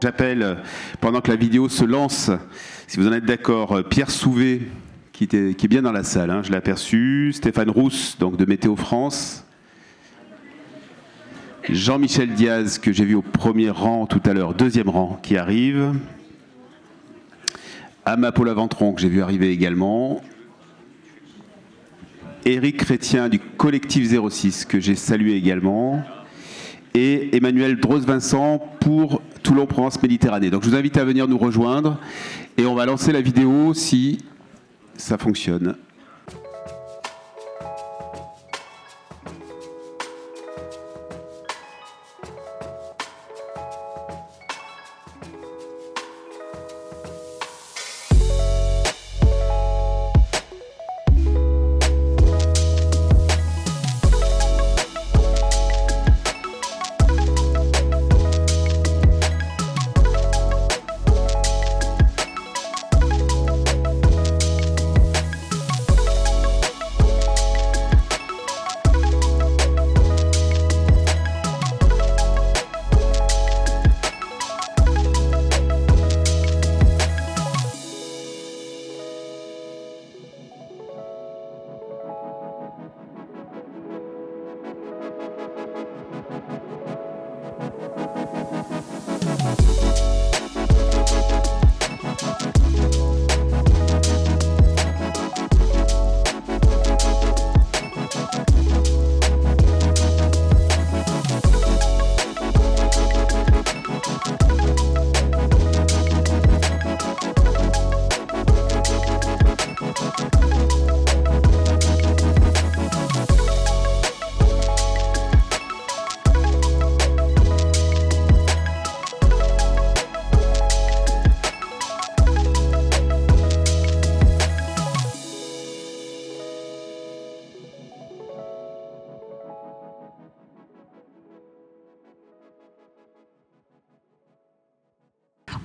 J'appelle, pendant que la vidéo se lance, si vous en êtes d'accord, Pierre Souvé, qui est bien dans la salle, hein, je l'ai aperçu, Stéphane Rousse, donc de Météo France, Jean-Michel Diaz, que j'ai vu au premier rang tout à l'heure, deuxième rang, qui arrive, Amapola Ventron, que j'ai vu arriver également, Éric Chrétien du collectif 06, que j'ai salué également, et Emmanuel Droz-Vincent pour Toulon-Provence-Méditerranée. Donc je vous invite à venir nous rejoindre et on va lancer la vidéo si ça fonctionne.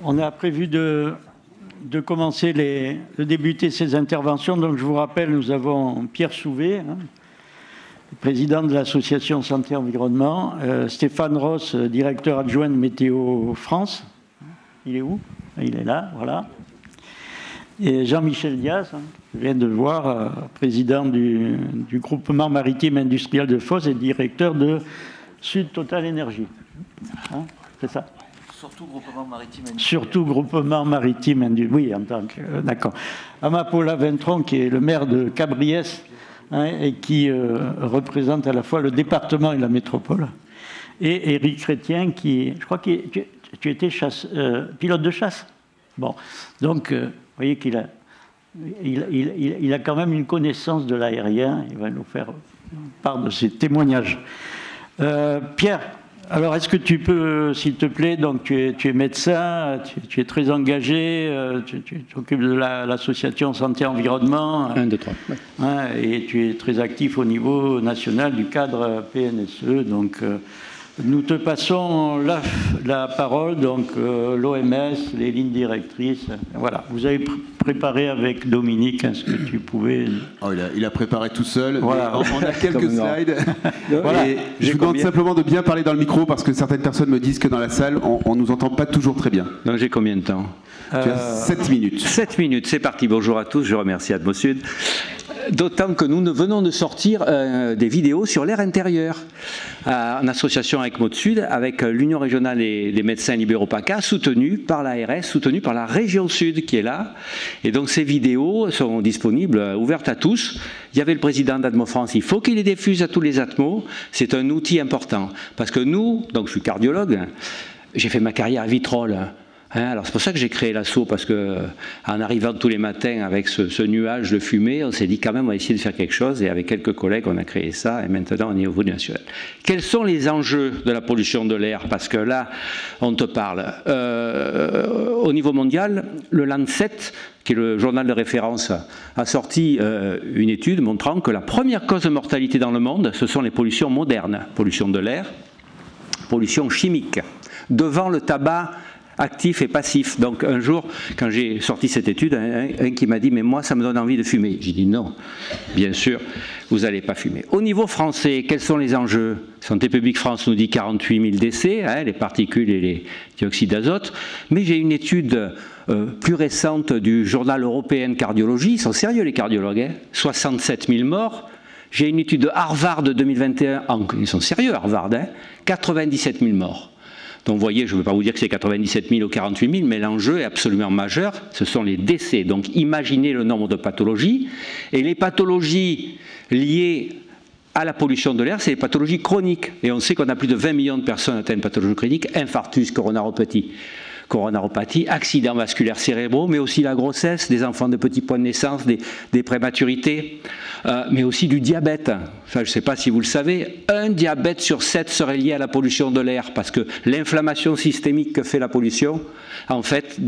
On a prévu de débuter ces interventions. Donc je vous rappelle, nous avons Pierre Souvé, président de l'association Santé Environnement, Stéphane Ross, directeur adjoint de Météo France. Il est où? Il est là, voilà. Et Jean-Michel Diaz, je viens de le voir, président du groupement maritime industriel de Fos et directeur de Sud Total Énergie. Hein, c'est ça? Surtout groupement maritime industriel. Surtout groupement maritime industriel. Oui, en tant que... D'accord. Amapola Ventron, qui est le maire de Cabriès, hein, et qui représente à la fois le département et la métropole. Et Éric Chrétien, qui... Je crois que tu étais pilote de chasse. Bon. Donc, vous voyez qu'il a... Il a quand même une connaissance de l'aérien. Il va nous faire part de ses témoignages. Pierre, alors est-ce que tu peux, s'il te plaît, donc tu es médecin, tu es très engagé, tu t'occupes de l'association Santé Environnement. 1, 2, 3. Ouais. Hein, et tu es très actif au niveau national du cadre PNSE. Donc nous te passons la parole, donc l'OMS, les lignes directrices. Voilà, vous avez préparé avec Dominique ce que tu pouvais... Oh, il a préparé tout seul. Voilà. On a quelques slides. Voilà. Et je vous demande simplement de bien parler dans le micro parce que certaines personnes me disent que dans la salle, on ne nous entend pas toujours très bien. Donc j'ai combien de temps? Tu as 7 minutes. 7 minutes, c'est parti. Bonjour à tous, je remercie Atmosud. D'autant que nous venons de sortir des vidéos sur l'air intérieur en association avec Motsud, avec l'Union régionale des médecins libéraux PACA, soutenue par l'ARS, soutenue par la région Sud qui est là. Et donc ces vidéos sont disponibles, ouvertes à tous. Il y avait le président d'Atmo France, il faut qu'il les diffuse à tous les Atmos. C'est un outil important. Parce que nous, donc je suis cardiologue, j'ai fait ma carrière à Vitrolles. Alors c'est pour ça que j'ai créé l'assaut, parce que en arrivant tous les matins avec ce nuage de fumée, on s'est dit quand même on va essayer de faire quelque chose, et avec quelques collègues on a créé ça, et maintenant on est au niveau national. Quels sont les enjeux de la pollution de l'air? Parce que là on te parle au niveau mondial, le Lancet, qui est le journal de référence, a sorti une étude montrant que la première cause de mortalité dans le monde, ce sont les pollutions modernes, pollution de l'air, pollution chimique, devant le tabac actif et passif. Donc un jour, quand j'ai sorti cette étude, un qui m'a dit « mais moi, ça me donne envie de fumer ». J'ai dit « non, bien sûr, vous n'allez pas fumer ». Au niveau français, quels sont les enjeux? Santé publique France nous dit 48 000 décès, hein, les particules et les dioxydes d'azote, mais j'ai une étude plus récente du journal européen de cardiologie, ils sont sérieux les cardiologues, hein, 67 000 morts. J'ai une étude de Harvard de 2021, ils sont sérieux Harvard, hein, 97 000 morts. Donc vous voyez, je ne veux pas vous dire que c'est 97 000 ou 48 000, mais l'enjeu est absolument majeur, ce sont les décès. Donc imaginez le nombre de pathologies, et les pathologies liées à la pollution de l'air, c'est les pathologies chroniques. Et on sait qu'on a plus de 20 millions de personnes atteintes de pathologies chroniques, infarctus, coronaropathie, accidents vasculaires cérébraux, mais aussi la grossesse, des enfants de petits points de naissance, des prématurités, mais aussi du diabète. Enfin, je ne sais pas si vous le savez, un diabète sur 7 serait lié à la pollution de l'air, parce que l'inflammation systémique que fait la pollution, en fait,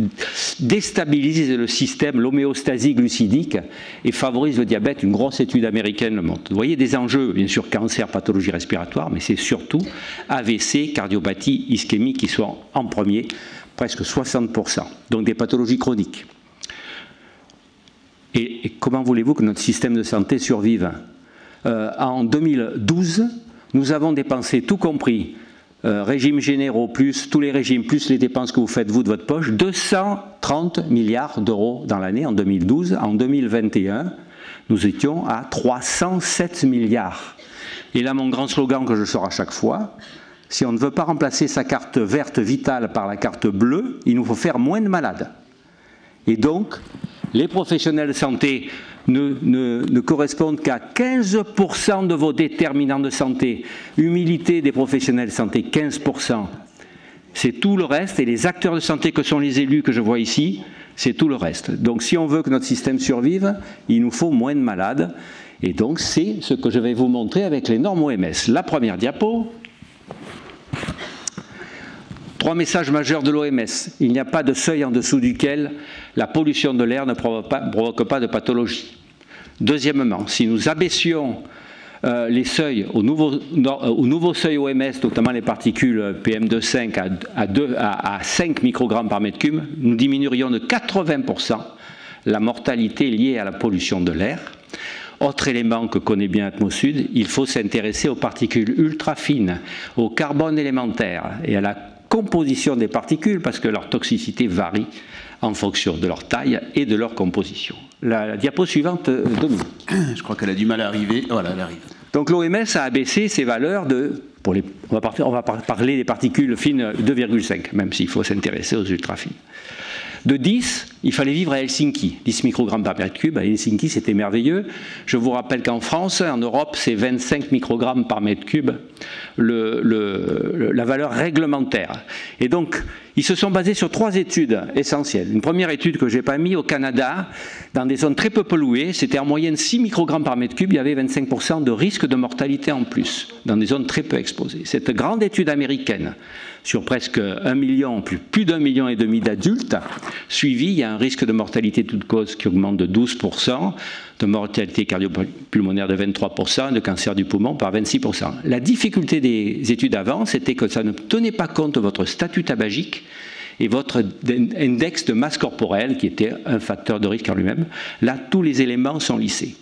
déstabilise le système, l'homéostasie glucidique, et favorise le diabète. Une grosse étude américaine le montre. Vous voyez des enjeux, bien sûr, cancer, pathologie respiratoire, mais c'est surtout AVC, cardiopathie, ischémie qui sont en premier, presque 60%, donc des pathologies chroniques. Et comment voulez-vous que notre système de santé survive? En 2012, nous avons dépensé, tout compris, régimes généraux, plus tous les régimes, plus les dépenses que vous faites vous de votre poche, 230 milliards d'euros dans l'année en 2012. En 2021, nous étions à 307 milliards. Et là, mon grand slogan que je sors à chaque fois, si on ne veut pas remplacer sa carte verte vitale par la carte bleue, il nous faut faire moins de malades. Et donc, les professionnels de santé ne correspondent qu'à 15% de vos déterminants de santé. Humilité des professionnels de santé, 15%. C'est tout le reste, et les acteurs de santé que sont les élus que je vois ici, c'est tout le reste. Donc si on veut que notre système survive, il nous faut moins de malades. Et donc c'est ce que je vais vous montrer avec les normes OMS. La première diapo. 3 messages majeurs de l'OMS. Il n'y a pas de seuil en dessous duquel la pollution de l'air ne provoque pas de pathologie. Deuxièmement, si nous abaissions les seuils au nouveau seuil OMS, notamment les particules PM2,5 à 5 microgrammes par mètre cube, nous diminuerions de 80% la mortalité liée à la pollution de l'air. Autre élément que connaît bien Atmosud, il faut s'intéresser aux particules ultra fines, au carbone élémentaire et à la composition des particules, parce que leur toxicité varie en fonction de leur taille et de leur composition. La diapo suivante, Dominique. Je crois qu'elle a du mal à arriver. Voilà, elle arrive. Donc l'OMS a abaissé ses valeurs de... on va parler des particules fines 2,5, même s'il faut s'intéresser aux ultra fines. De 10, il fallait vivre à Helsinki, 10 microgrammes par mètre cube. À Helsinki, c'était merveilleux. Je vous rappelle qu'en France, en Europe, c'est 25 microgrammes par mètre cube, la valeur réglementaire. Et donc, ils se sont basés sur 3 études essentielles. Une première étude que je n'ai pas mise au Canada, dans des zones très peu polluées, c'était en moyenne 6 microgrammes par mètre cube, il y avait 25% de risque de mortalité en plus, dans des zones très peu exposées. Cette grande étude américaine, sur presque 1 million, plus d'1,5 million d'adultes suivis, il y a un risque de mortalité toute cause qui augmente de 12%, de mortalité cardiopulmonaire de 23%, de cancer du poumon par 26%. La difficulté des études avant, c'était que ça ne tenait pas compte de votre statut tabagique et votre index de masse corporelle, qui était un facteur de risque en lui-même. Là, tous les éléments sont lissés.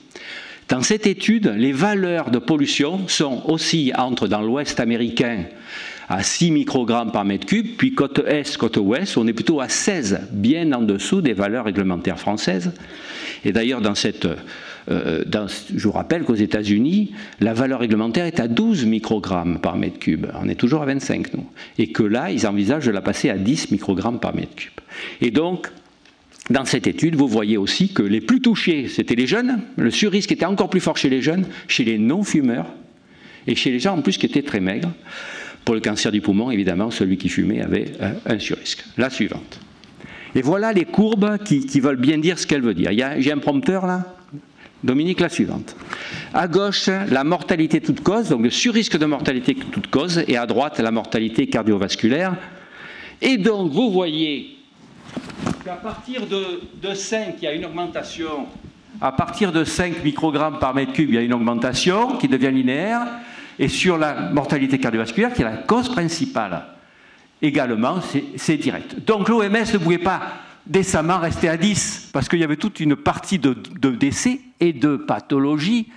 Dans cette étude, les valeurs de pollution oscillent entre, dans l'ouest américain, à 6 microgrammes par mètre cube, puis côte est, côte ouest, on est plutôt à 16, bien en dessous des valeurs réglementaires françaises. Et d'ailleurs, je vous rappelle qu'aux États-Unis, la valeur réglementaire est à 12 microgrammes par mètre cube. On est toujours à 25, nous. Et que là, ils envisagent de la passer à 10 microgrammes par mètre cube. Et donc, dans cette étude, vous voyez aussi que les plus touchés, c'était les jeunes. Le surrisque était encore plus fort chez les jeunes, chez les non-fumeurs, et chez les gens en plus qui étaient très maigres. Pour le cancer du poumon, évidemment, celui qui fumait avait un surrisque. La suivante. Et voilà les courbes qui veulent bien dire ce qu'elles veulent dire. J'ai un prompteur là. Dominique, la suivante. À gauche, la mortalité toute cause, donc le surrisque de mortalité toute cause, et à droite, la mortalité cardiovasculaire. Et donc, vous voyez qu'à partir de 5, il y a une augmentation. À partir de 5 microgrammes par mètre cube, il y a une augmentation qui devient linéaire. Et sur la mortalité cardiovasculaire, qui est la cause principale, également, c'est direct. Donc l'OMS ne pouvait pas décemment rester à 10, parce qu'il y avait toute une partie de décès et de pathologies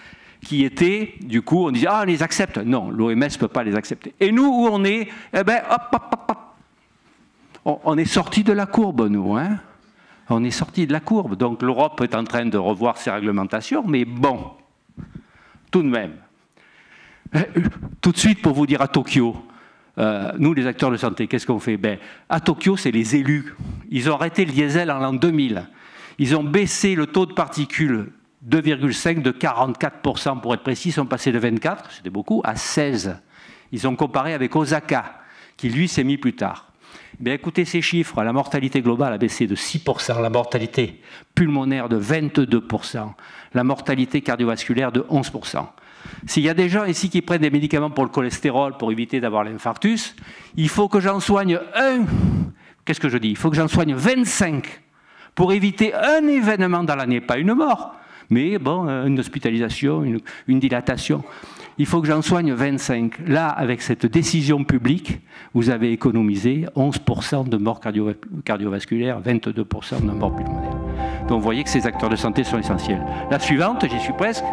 qui étaient, du coup, on disait, ah, on les accepte. Non, l'OMS ne peut pas les accepter. Et nous, où on est, eh ben, on est sorti de la courbe, nous, hein. On est sorti de la courbe. Donc l'Europe est en train de revoir ses réglementations, mais bon, tout de même. Tout de suite, pour vous dire, à Tokyo, nous, les acteurs de santé, qu'est-ce qu'on fait? Ben, à Tokyo, c'est les élus. Ils ont arrêté le diesel en l'an 2000. Ils ont baissé le taux de particules 2,5 de 44%, pour être précis. Ils sont passés de 24, c'était beaucoup, à 16. Ils ont comparé avec Osaka, qui lui s'est mis plus tard. Bien, écoutez ces chiffres, la mortalité globale a baissé de 6%, la mortalité pulmonaire de 22%, la mortalité cardiovasculaire de 11%. S'il y a des gens ici qui prennent des médicaments pour le cholestérol, pour éviter d'avoir l'infarctus, il faut que j'en soigne un. Qu'est-ce que je dis? Il faut que j'en soigne 25 pour éviter un événement dans l'année, pas une mort, mais bon, une hospitalisation, une dilatation. Il faut que j'en soigne 25. Là, avec cette décision publique, vous avez économisé 11% de morts cardiovasculaires, 22% de morts pulmonaires. Donc vous voyez que ces acteurs de santé sont essentiels. La suivante, j'y suis presque.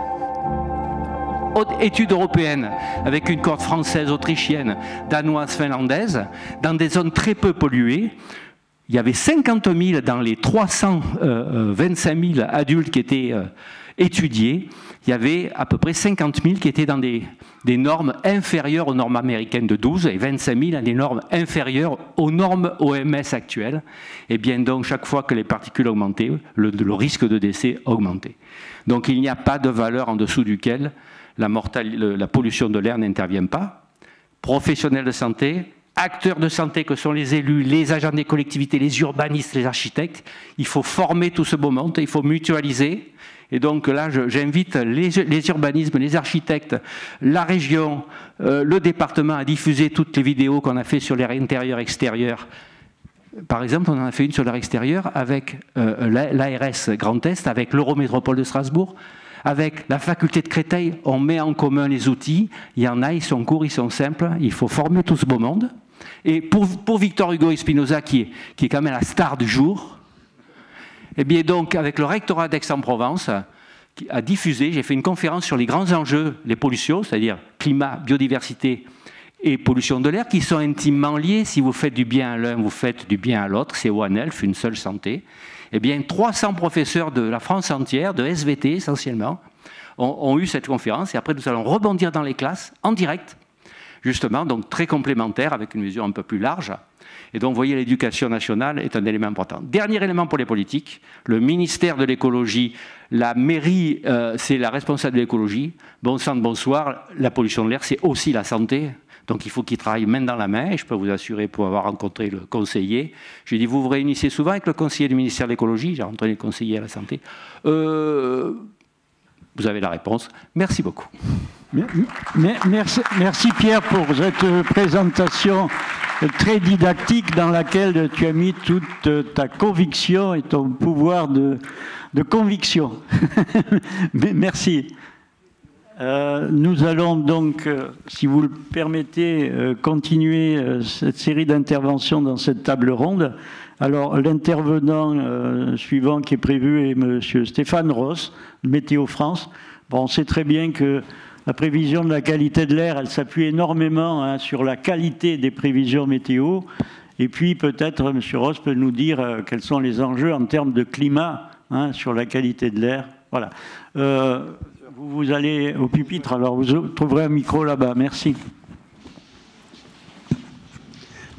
Étude européenne, avec une cohorte française, autrichienne, danoise, finlandaise, dans des zones très peu polluées. Il y avait 50 000 dans les 325 000 adultes qui étaient étudiés. Il y avait à peu près 50 000 qui étaient dans des normes inférieures aux normes américaines de 12 et 25 000 à des normes inférieures aux normes OMS actuelles. Et bien donc, chaque fois que les particules augmentaient, le risque de décès augmentait. Donc il n'y a pas de valeur en dessous duquel la pollution de l'air n'intervient pas. Professionnels de santé, acteurs de santé que sont les élus, les agents des collectivités, les urbanistes, les architectes, il faut former tout ce beau monde, il faut mutualiser. Et donc là, j'invite les urbanismes, les architectes, la région, le département à diffuser toutes les vidéos qu'on a fait sur l'air intérieur-extérieur. Par exemple, on en a fait une sur l'air extérieur avec l'ARS Grand Est, avec l'Eurométropole de Strasbourg, avec la faculté de Créteil. On met en commun les outils. Il y en a, ils sont courts, ils sont simples. Il faut former tout ce beau monde. Et pour Victor Hugo et Spinoza, qui est quand même la star du jour, et bien donc, avec le rectorat d'Aix-en-Provence, qui a diffusé, j'ai fait une conférence sur les grands enjeux, les pollutions, c'est-à-dire climat, biodiversité et pollution de l'air, qui sont intimement liés. Si vous faites du bien à l'un, vous faites du bien à l'autre. C'est One Health, une seule santé. Eh bien, 300 professeurs de la France entière, de SVT essentiellement, ont eu cette conférence. Et après, nous allons rebondir dans les classes, en direct, justement, donc très complémentaire, avec une vision un peu plus large. Et donc, vous voyez, l'éducation nationale est un élément important. Dernier élément pour les politiques, le ministère de l'écologie, la mairie, c'est la responsable de l'écologie. Bon sang de bonsoir, la pollution de l'air, c'est aussi la santé. Donc il faut qu'ils travaillent main dans la main, et je peux vous assurer, pour avoir rencontré le conseiller, je lui ai dit, vous vous réunissez souvent avec le conseiller du ministère de l'écologie, j'ai rencontré le conseiller à la santé. Vous avez la réponse. Merci beaucoup. Merci Pierre pour cette présentation très didactique dans laquelle tu as mis toute ta conviction et ton pouvoir de conviction. Merci. Nous allons donc, si vous le permettez, continuer cette série d'interventions dans cette table ronde. Alors, l'intervenant suivant qui est prévu est M. Stéphane Ross, Météo France. Bon, on sait très bien que la prévision de la qualité de l'air, elle s'appuie énormément sur la qualité des prévisions météo. Et puis, peut-être, M. Ross peut nous dire quels sont les enjeux en termes de climat sur la qualité de l'air. Voilà. Vous allez au pupitre, alors vous trouverez un micro là-bas. Merci.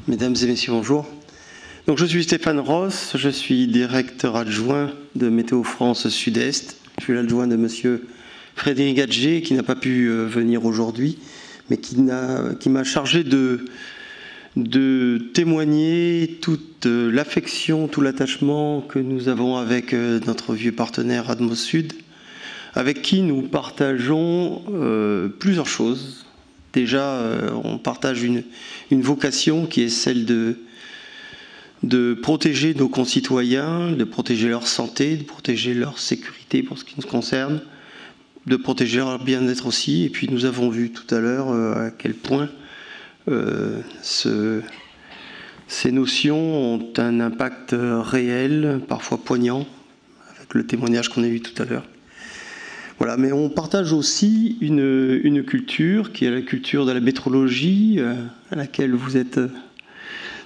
Mesdames et messieurs, bonjour. Donc, je suis Stéphane Ross, je suis directeur adjoint de Météo France Sud-Est. Je suis l'adjoint de monsieur Frédéric Adger, qui n'a pas pu venir aujourd'hui, mais qui m'a chargé de témoigner toute l'affection, tout l'attachement que nous avons avec notre vieux partenaire Atmosud, avec qui nous partageons plusieurs choses. Déjà, on partage une vocation qui est celle de protéger nos concitoyens, de protéger leur santé, de protéger leur sécurité pour ce qui nous concerne, de protéger leur bien-être aussi. Et puis nous avons vu tout à l'heure à quel point Ces notions ont un impact réel, parfois poignant, avec le témoignage qu'on a eu tout à l'heure. Voilà, mais on partage aussi une culture qui est la culture de la métrologie, à laquelle vous êtes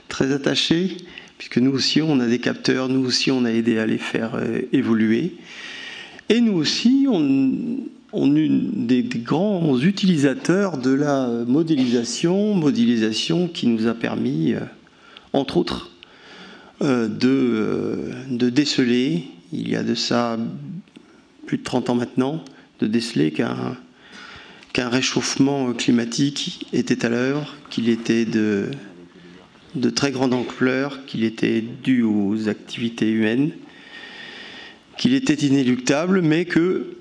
très attachés, puisque nous aussi on a des capteurs, nous aussi on a aidé à les faire évoluer. Et nous aussi on est des grands utilisateurs de la modélisation qui nous a permis, entre autres, de déceler, il y a de ça plus de 30 ans maintenant, de déceler qu'un réchauffement climatique était à l'œuvre, qu'il était de très grande ampleur, qu'il était dû aux activités humaines, qu'il était inéluctable, mais que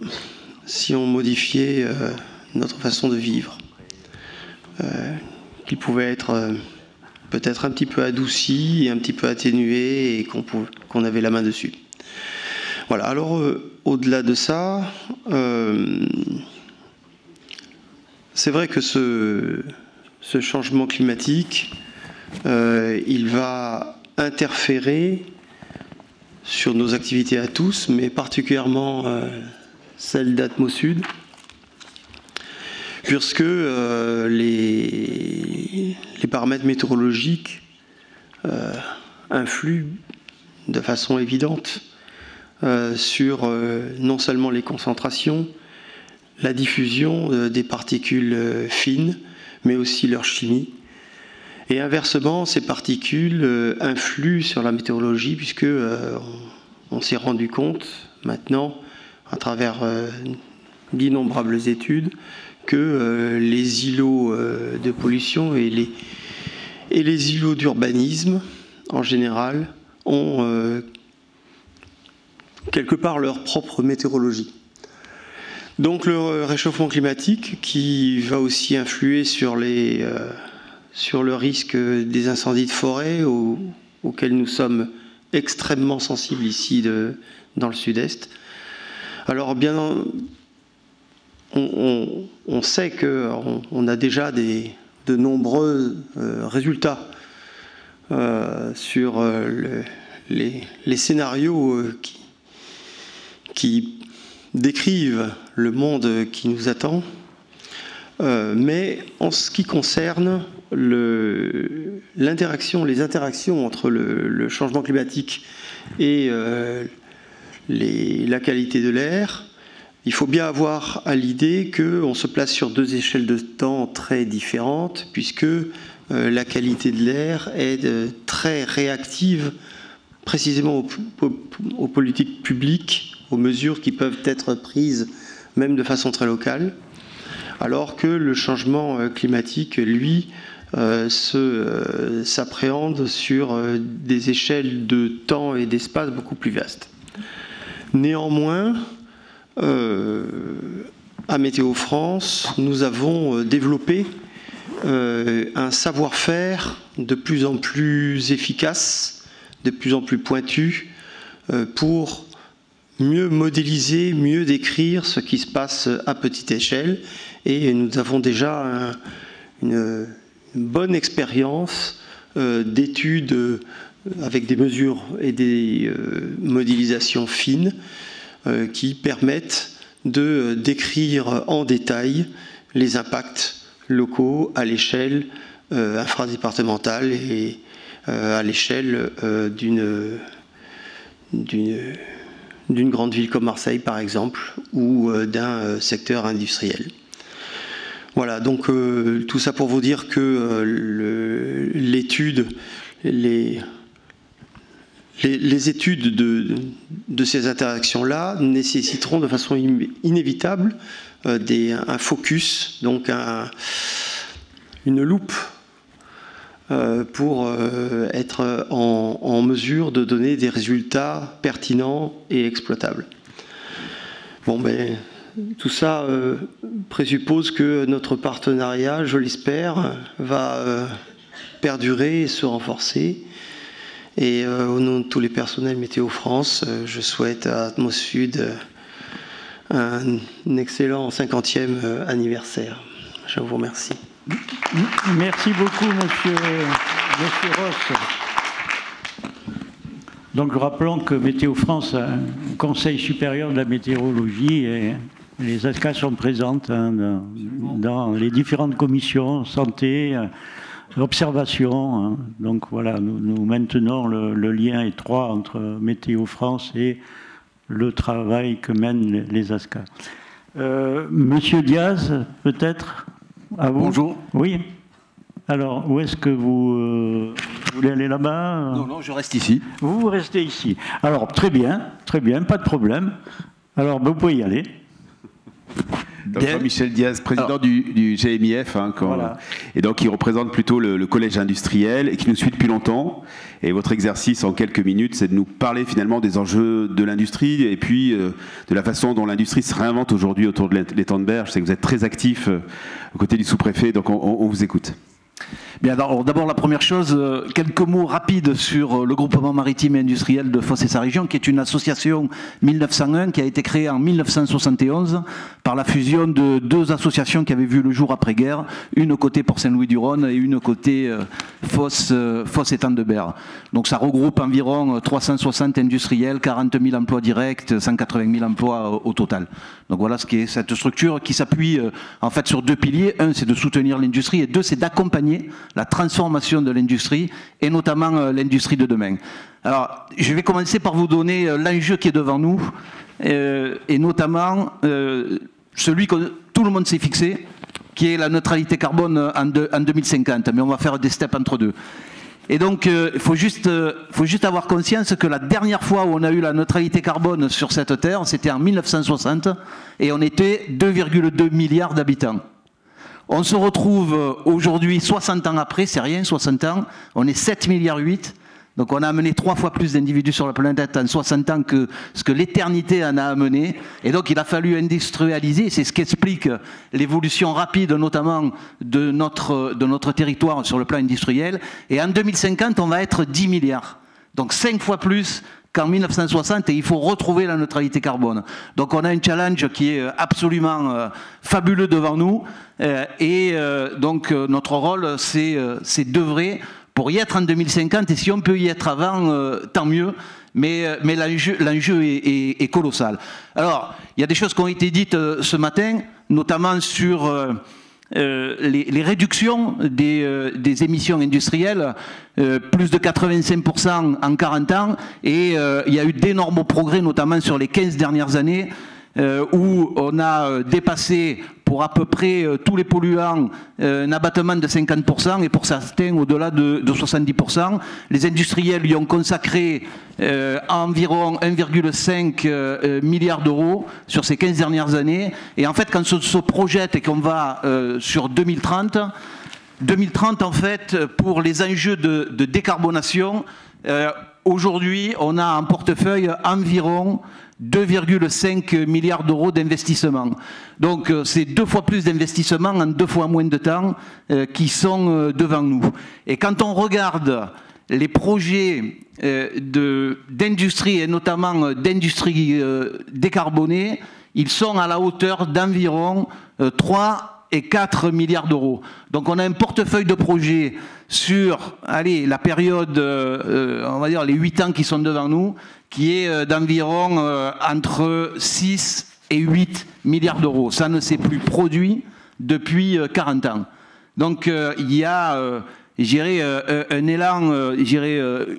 si on modifiait notre façon de vivre, qu'il pouvait être peut-être un petit peu adouci et un petit peu atténué et qu'on avait la main dessus. Voilà, alors au-delà de ça, c'est vrai que ce changement climatique, il va interférer sur nos activités à tous, mais particulièrement celle d'Atmosud, puisque les paramètres météorologiques influent de façon évidente sur non seulement les concentrations, la diffusion des particules fines, mais aussi leur chimie. Et inversement, ces particules influent sur la météorologie, puisque on s'est rendu compte maintenant, à travers d'innombrables études, que les îlots de pollution et les îlots d'urbanisme, en général, ont quelque part leur propre météorologie. Donc le réchauffement climatique, qui va aussi influer sur le risque des incendies de forêt auxquels nous sommes extrêmement sensibles ici dans le sud-est. Alors bien, on sait qu'on a déjà de nombreux résultats sur les scénarios qui décrivent le monde qui nous attend, mais en ce qui concerne les interactions entre le changement climatique et la qualité de l'air, il faut bien avoir à l'idée qu'on se place sur deux échelles de temps très différentes, puisque la qualité de l'air est très réactive précisément aux politiques publiques, aux mesures qui peuvent être prises même de façon très locale, alors que le changement climatique, lui, s'appréhende sur des échelles de temps et d'espace beaucoup plus vastes. Néanmoins, à Météo France, nous avons développé un savoir-faire de plus en plus efficace, de plus en plus pointu, pour mieux modéliser, mieux décrire ce qui se passe à petite échelle. Et nous avons déjà une bonne expérience d'études avec des mesures et des modélisations fines qui permettent de décrire en détail les impacts locaux à l'échelle infradépartementale et à l'échelle d'une grande ville comme Marseille, par exemple, ou d'un secteur industriel. Voilà, donc tout ça pour vous dire que l'étude, les études de ces interactions-là nécessiteront de façon inévitable un focus, donc une loupe, pour être en mesure de donner des résultats pertinents et exploitables. Bon, ben, tout ça présuppose que notre partenariat, je l'espère, va perdurer et se renforcer. Et au nom de tous les personnels Météo France, je souhaite à Atmosud un excellent 50e anniversaire. Je vous remercie. Merci beaucoup, monsieur. Monsieur Ross. Donc rappelons que Météo France a un Conseil supérieur de la météorologie et les ASCA sont présentes dans les différentes commissions, santé, observation. Donc voilà, nous maintenons le lien étroit entre Météo France et le travail que mènent les ASCA. Monsieur Diaz, peut-être à vous. Bonjour. Oui. Alors, où est-ce que vous voulez aller là-bas? Non, je reste ici. Vous restez ici. Alors, très bien, pas de problème. Alors, vous pouvez y aller. Jean-Michel Diaz, président du GMIF, Voilà. Et donc qui représente plutôt le collège industriel et qui nous suit depuis longtemps. Et votre exercice en quelques minutes, c'est de nous parler finalement des enjeux de l'industrie et puis de la façon dont l'industrie se réinvente aujourd'hui autour de l'étang de Berge. Je sais que vous êtes très actif aux côtés du sous-préfet, donc on vous écoute. Bien, d'abord la première chose, quelques mots rapides sur le groupement maritime et industriel de Fos et sa région, qui est une association 1901 qui a été créée en 1971 par la fusion de deux associations qui avaient vu le jour après-guerre, une côté Port-Saint-Louis-du-Rhône et une côté Fos étang de Berre. Donc ça regroupe environ 360 industriels, 40 000 emplois directs, 180 000 emplois au total. Donc voilà ce qui est cette structure qui s'appuie en fait sur deux piliers. Un, c'est de soutenir l'industrie et deux, c'est d'accompagner la transformation de l'industrie et notamment l'industrie de demain. Alors, je vais commencer par vous donner l'enjeu qui est devant nous et notamment celui que tout le monde s'est fixé, qui est la neutralité carbone en 2050. Mais on va faire des steps entre deux. Et donc, il faut juste avoir conscience que la dernière fois où on a eu la neutralité carbone sur cette Terre, c'était en 1960, et on était 2,2 milliards d'habitants. On se retrouve aujourd'hui, 60 ans après, c'est rien, 60 ans, on est 7,8 milliards. Donc on a amené 3 fois plus d'individus sur la planète en 60 ans que ce que l'éternité en a amené. Et donc il a fallu industrialiser, c'est ce qui explique l'évolution rapide notamment de notre territoire sur le plan industriel. Et en 2050, on va être 10 milliards. Donc 5 fois plus qu'en 1960 et il faut retrouver la neutralité carbone. Donc on a un challenge qui est absolument fabuleux devant nous donc notre rôle c'est d'œuvrer pour y être en 2050 et si on peut y être avant, tant mieux. Mais l'enjeu est colossal. Alors, il y a des choses qui ont été dites ce matin, notamment sur les réductions des émissions industrielles, plus de 85% en 40 ans, et il y a eu d'énormes progrès, notamment sur les 15 dernières années, où on a dépassé pour à peu près tous les polluants un abattement de 50% et pour certains au-delà de 70%. Les industriels y ont consacré environ 1,5 milliard d'euros sur ces 15 dernières années. Et en fait, quand on se projette et qu'on va sur 2030 en fait, pour les enjeux de décarbonation, aujourd'hui, on a en portefeuille environ 2,5 milliards d'euros d'investissement. Donc c'est 2 fois plus d'investissements en 2 fois moins de temps qui sont devant nous. Et quand on regarde les projets d'industrie et notamment d'industrie décarbonée, ils sont à la hauteur d'environ 3 et 4 milliards d'euros. Donc on a un portefeuille de projets sur la période, on va dire les 8 ans qui sont devant nous, qui est d'environ entre 6 et 8 milliards d'euros. Ça ne s'est plus produit depuis 40 ans. Donc il y a, un élan,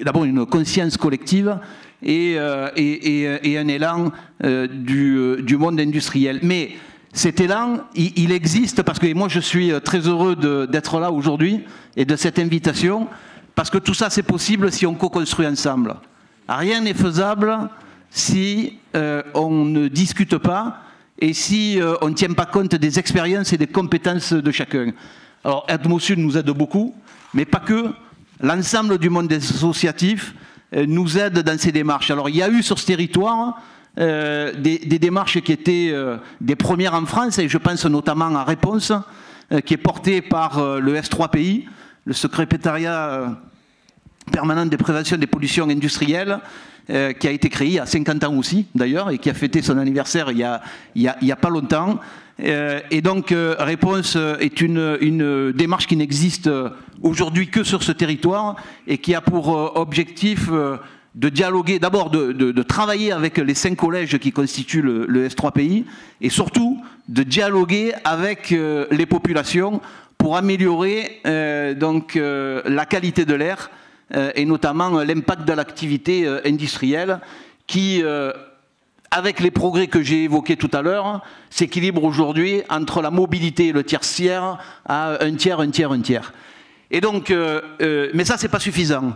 d'abord une conscience collective et un élan du monde industriel. Mais cet élan, il existe parce que moi je suis très heureux d'être là aujourd'hui et de cette invitation, parce que tout ça c'est possible si on co-construit ensemble. Rien n'est faisable si on ne discute pas et si on ne tient pas compte des expériences et des compétences de chacun. Alors Atmosud nous aide beaucoup, mais pas que. L'ensemble du monde associatif nous aide dans ces démarches. Alors il y a eu sur ce territoire des démarches qui étaient des premières en France, et je pense notamment à Réponse, qui est portée par le S3PI, le secrétariat permanente de prévention des pollutions industrielles, qui a été créé il y a 50 ans aussi, d'ailleurs, et qui a fêté son anniversaire il y a pas longtemps. Et donc, Réponse est une démarche qui n'existe aujourd'hui que sur ce territoire et qui a pour objectif de dialoguer, d'abord de travailler avec les 5 collèges qui constituent le S3PI et surtout de dialoguer avec les populations pour améliorer la qualité de l'air et notamment l'impact de l'activité industrielle qui, avec les progrès que j'ai évoqués tout à l'heure, s'équilibre aujourd'hui entre la mobilité et le tertiaire à un tiers. Et donc, mais ça, c'est pas suffisant.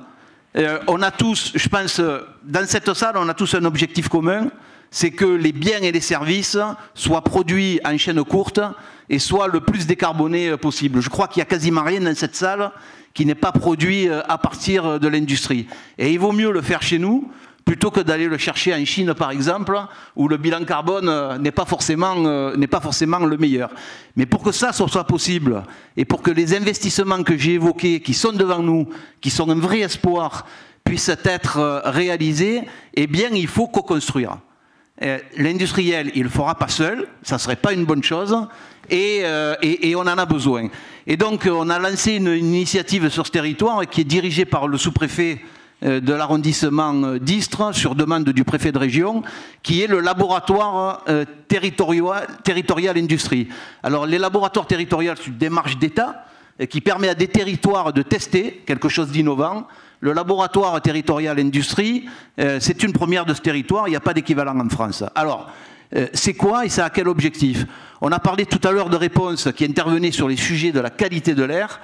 On a tous, je pense, dans cette salle, on a tous un objectif commun, c'est que les biens et les services soient produits en chaîne courte et soient le plus décarbonés possible. Je crois qu'il n'y a quasiment rien dans cette salle qui n'est pas produit à partir de l'industrie. Et il vaut mieux le faire chez nous plutôt que d'aller le chercher en Chine, par exemple, où le bilan carbone n'est pas forcément le meilleur. Mais pour que ça soit possible, et pour que les investissements que j'ai évoqués, qui sont devant nous, qui sont un vrai espoir, puissent être réalisés, eh bien, il faut co-construire. L'industriel, il ne le fera pas seul, ça ne serait pas une bonne chose, et on en a besoin. Et donc, on a lancé une initiative sur ce territoire qui est dirigée par le sous-préfet de l'arrondissement d'Istres, sur demande du préfet de région, qui est le laboratoire territorial industrie. Alors, les laboratoires territoriaux, c'est une démarche d'État qui permet à des territoires de tester quelque chose d'innovant. Le laboratoire territorial industrie, c'est une première de ce territoire, il n'y a pas d'équivalent en France. Alors, c'est quoi et ça a quel objectif? On a parlé tout à l'heure de Réponse qui intervenait sur les sujets de la qualité de l'air.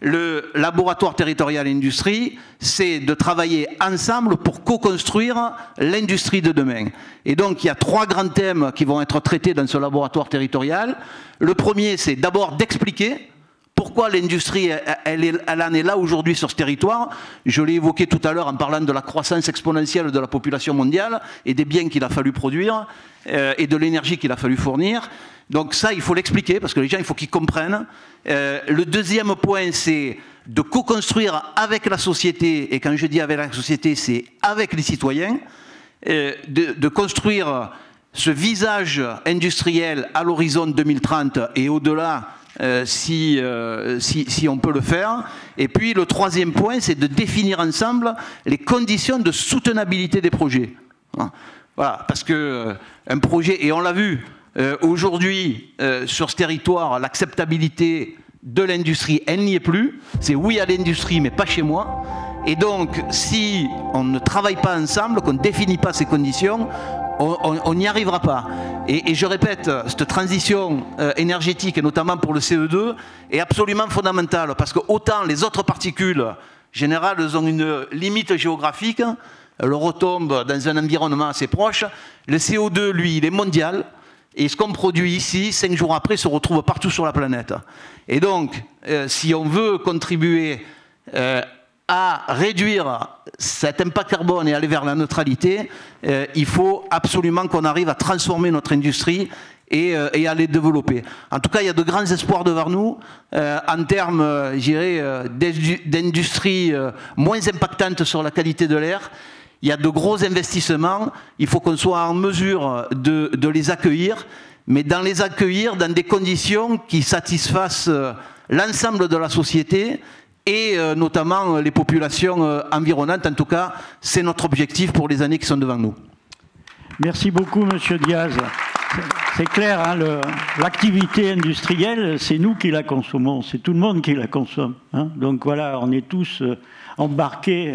Le laboratoire territorial industrie, c'est de travailler ensemble pour co-construire l'industrie de demain. Et donc, il y a 3 grands thèmes qui vont être traités dans ce laboratoire territorial. Le premier, c'est d'abord d'expliquer pourquoi l'industrie, elle en est là aujourd'hui sur ce territoire. Je l'ai évoqué tout à l'heure en parlant de la croissance exponentielle de la population mondiale et des biens qu'il a fallu produire et de l'énergie qu'il a fallu fournir. Donc ça, il faut l'expliquer parce que les gens, il faut qu'ils comprennent. Le deuxième point, c'est de co-construire avec la société, et quand je dis avec la société, c'est avec les citoyens, de construire ce visage industriel à l'horizon 2030 et au-delà, si on peut le faire. Et puis le troisième point, c'est de définir ensemble les conditions de soutenabilité des projets. Voilà, parce que un projet, et on l'a vu, aujourd'hui, sur ce territoire, l'acceptabilité de l'industrie, elle n'y est plus. C'est oui à l'industrie, mais pas chez moi. Et donc, si on ne travaille pas ensemble, qu'on ne définit pas ces conditions, on n'y arrivera pas. Et je répète, cette transition énergétique, et notamment pour le CO2, est absolument fondamentale, parce que autant les autres particules générales, elles ont une limite géographique, elles retombent dans un environnement assez proche. Le CO2, lui, il est mondial. Et ce qu'on produit ici, 5 jours après, se retrouve partout sur la planète. Et donc, si on veut contribuer à réduire cet impact carbone et aller vers la neutralité, il faut absolument qu'on arrive à transformer notre industrie et à les développer. En tout cas, il y a de grands espoirs devant nous en termes, je dirais, d'industrie moins impactante sur la qualité de l'air. Il y a de gros investissements, il faut qu'on soit en mesure de les accueillir, mais dans les accueillir dans des conditions qui satisfassent l'ensemble de la société et notamment les populations environnantes. En tout cas, c'est notre objectif pour les années qui sont devant nous. Merci beaucoup, Monsieur Diaz. C'est clair, hein, l'activité industrielle, c'est nous qui la consommons, c'est tout le monde qui la consomme. Hein. Donc voilà, on est tous embarqués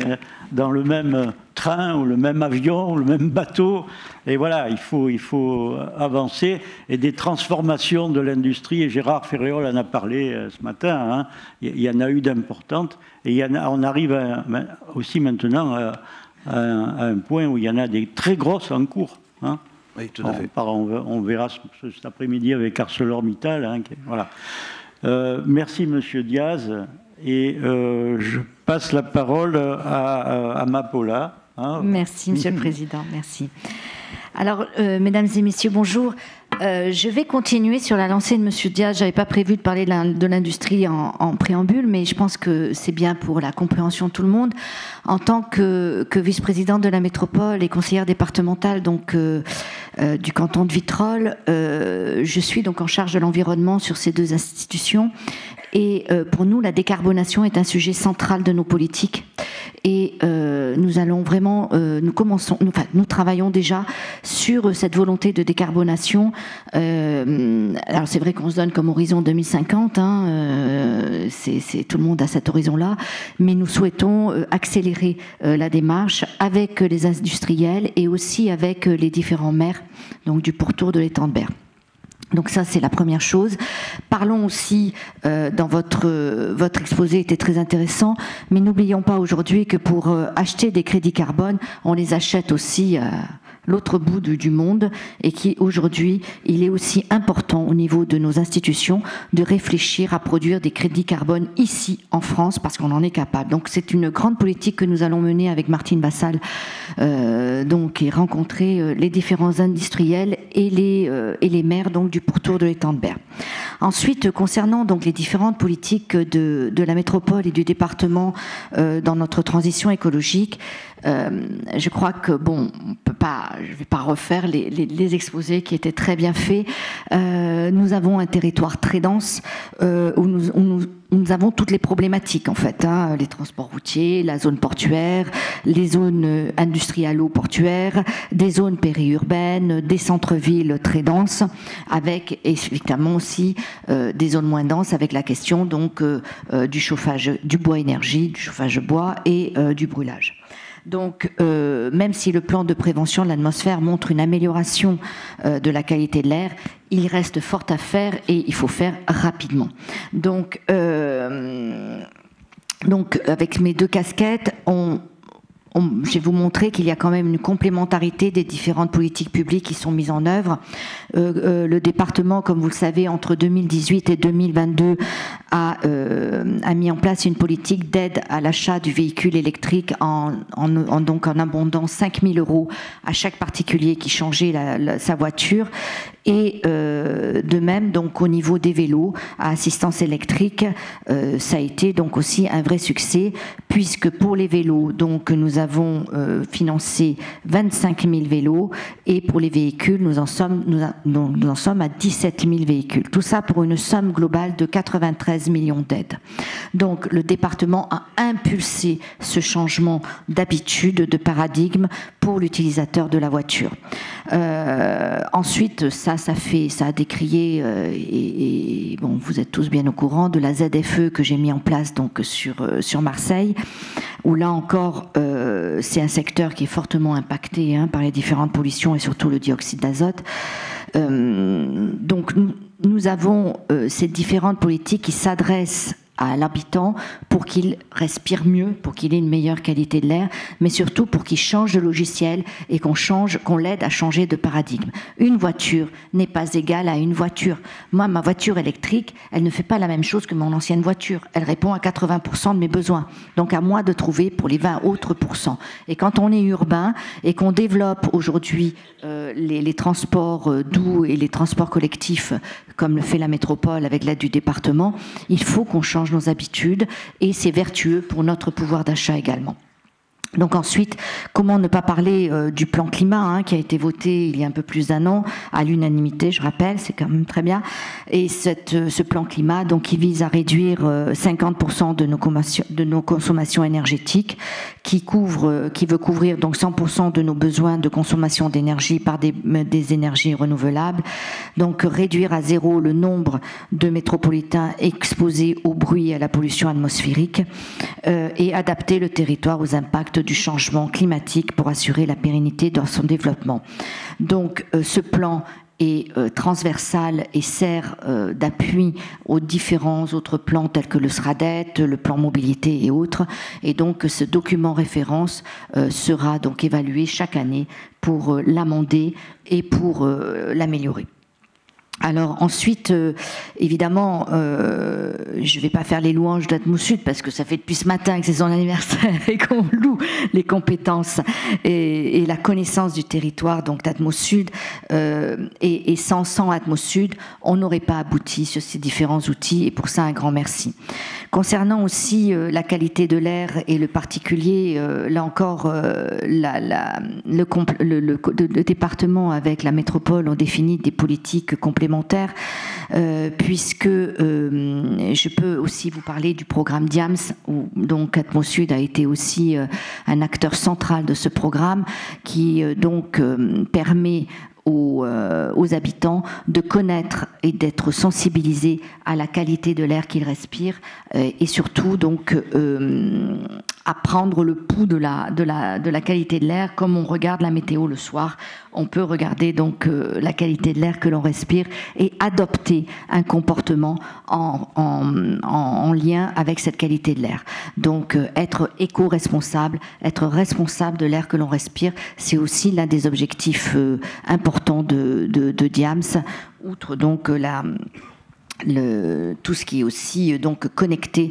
dans le même train ou le même avion, ou le même bateau. Et voilà, il faut avancer. Et des transformations de l'industrie, et Gérard Ferréol en a parlé ce matin, hein, il y en a eu d'importantes. Et on arrive aussi maintenant à un point où il y en a des très grosses en cours. Hein. Oui, tout à fait. On verra cet après-midi avec ArcelorMittal. Hein, voilà. Merci, Monsieur Diaz. Et je passe la parole à Amapola. Hein. Merci, Monsieur le Président. Merci. Alors, mesdames et messieurs, bonjour. Je vais continuer sur la lancée de Monsieur Diaz. Je n'avais pas prévu de parler de l'industrie en préambule, mais je pense que c'est bien pour la compréhension de tout le monde. En tant que vice-présidente de la métropole et conseillère départementale donc, du canton de Vitrolles, je suis donc en charge de l'environnement sur ces deux institutions. Et pour nous, la décarbonation est un sujet central de nos politiques. Et nous allons vraiment, nous travaillons déjà sur cette volonté de décarbonation. Alors c'est vrai qu'on se donne comme horizon 2050, tout le monde a cet horizon-là, mais nous souhaitons accélérer la démarche avec les industriels et aussi avec les différents maires, donc du pourtour de l'étang de Berre. Donc ça, c'est la première chose. Parlons aussi, dans votre exposé était très intéressant, mais n'oublions pas aujourd'hui que pour acheter des crédits carbone, on les achète aussi l'autre bout du monde, et qu'aujourd'hui, il est aussi important au niveau de nos institutions de réfléchir à produire des crédits carbone ici en France, parce qu'on en est capable. Donc c'est une grande politique que nous allons mener avec Martine Vassal, et rencontrer les différents industriels et les maires donc du pourtour de l'étang de Berre. Ensuite, concernant donc les différentes politiques de la métropole et du département dans notre transition écologique, je crois que je ne vais pas refaire les exposés qui étaient très bien faits. Nous avons un territoire très dense où nous avons toutes les problématiques en fait, les transports routiers, la zone portuaire, les zones industrialo-portuaires, des zones périurbaines, des centres-villes très denses, avec évidemment aussi des zones moins denses avec la question donc du chauffage, du bois énergie, du chauffage bois et du brûlage. Donc, même si le plan de prévention de l'atmosphère montre une amélioration de la qualité de l'air, il reste fort à faire et il faut faire rapidement. Donc avec mes deux casquettes, je vais vous montrer qu'il y a quand même une complémentarité des différentes politiques publiques qui sont mises en œuvre. Le département, comme vous le savez, entre 2018 et 2022, a mis en place une politique d'aide à l'achat du véhicule électrique en abondant 5 000 € à chaque particulier qui changeait sa voiture. Et de même, donc, au niveau des vélos à assistance électrique, ça a été donc aussi un vrai succès, puisque pour les vélos, donc, nous avons financé 25 000 vélos, et pour les véhicules, nous en sommes à 17 000 véhicules. Tout ça pour une somme globale de 93 millions d'aides. Donc, le département a impulsé ce changement d'habitude, de paradigme pour l'utilisateur de la voiture. Ensuite, ça a décrié, et vous êtes tous bien au courant de la ZFE que j'ai mis en place donc sur Marseille, où là encore, c'est un secteur qui est fortement impacté par les différentes pollutions et surtout le dioxyde d'azote. Donc nous avons ces différentes politiques qui s'adressent à l'habitant pour qu'il respire mieux, pour qu'il ait une meilleure qualité de l'air, mais surtout pour qu'il change de logiciel et qu'on l'aide à changer de paradigme. Une voiture n'est pas égale à une voiture. Moi, ma voiture électrique, elle ne fait pas la même chose que mon ancienne voiture. Elle répond à 80% de mes besoins. Donc à moi de trouver pour les 20 autres %. Et quand on est urbain et qu'on développe aujourd'hui les transports doux et les transports collectifs, comme le fait la métropole avec l'aide du département, il faut qu'on change nos habitudes et c'est vertueux pour notre pouvoir d'achat également. Donc ensuite, comment ne pas parler du plan climat qui a été voté il y a un peu plus d'1 an à l'unanimité, je rappelle, c'est quand même très bien. Et ce plan climat, donc, il vise à réduire 50% de nos consommations énergétiques, qui veut couvrir donc 100% de nos besoins de consommation d'énergie par des énergies renouvelables. Donc réduire à 0 le nombre de métropolitains exposés au bruit et à la pollution atmosphérique, et adapter le territoire aux impacts du changement climatique pour assurer la pérennité dans son développement. Donc ce plan est transversal et sert d'appui aux différents autres plans tels que le SRADET, le plan mobilité et autres. Et donc ce document référence sera donc évalué chaque année pour l'amender et pour l'améliorer. Alors ensuite, évidemment, je ne vais pas faire les louanges d'Atmosud parce que ça fait depuis ce matin que c'est son anniversaire et qu'on loue les compétences et la connaissance du territoire donc d'Atmosud. Et sans Atmosud, on n'aurait pas abouti sur ces différents outils et pour ça un grand merci. Concernant aussi la qualité de l'air et le particulier, là encore, le département avec la métropole ont défini des politiques complémentaires, puisque je peux aussi vous parler du programme DIAMS, où donc Atmosud a été aussi un acteur central de ce programme, qui donc permet aux habitants de connaître et d'être sensibilisés à la qualité de l'air qu'ils respirent et surtout donc à prendre le pouls de la qualité de l'air. Comme on regarde la météo le soir, on peut regarder donc la qualité de l'air que l'on respire et adopter un comportement en lien avec cette qualité de l'air. Donc être éco-responsable, être responsable de l'air que l'on respire, c'est aussi l'un des objectifs importants de DIAMS, outre donc tout ce qui est aussi donc connecté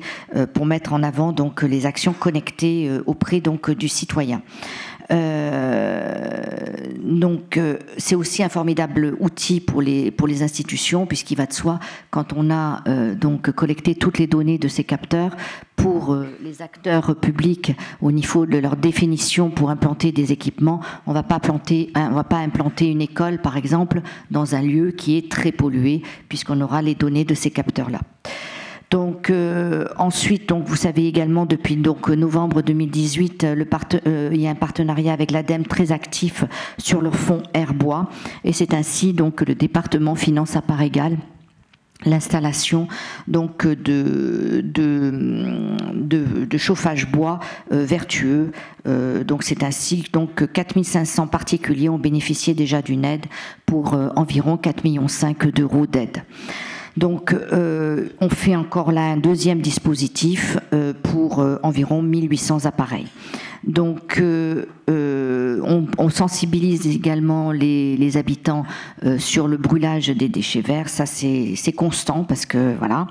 pour mettre en avant donc les actions connectées auprès donc du citoyen. Donc c'est aussi un formidable outil pour les institutions, puisqu'il va de soi, quand on a donc collecté toutes les données de ces capteurs pour les acteurs publics au niveau de leur définition pour implanter des équipements, on va pas implanter une école par exemple dans un lieu qui est très pollué, puisqu'on aura les données de ces capteurs-là. Donc ensuite, donc vous savez également depuis donc novembre 2018, il y a un partenariat avec l'ADEME très actif sur le fonds Air-Bois, et c'est ainsi donc que le département finance à part égale l'installation donc de chauffage bois vertueux. Donc c'est ainsi donc 4500 particuliers ont bénéficié déjà d'une aide pour environ 4,5 millions d'euros d'aide. Donc, on fait encore là un deuxième dispositif pour environ 1800 appareils. Donc, on sensibilise également les habitants sur le brûlage des déchets verts. Ça, c'est constant parce que, voilà.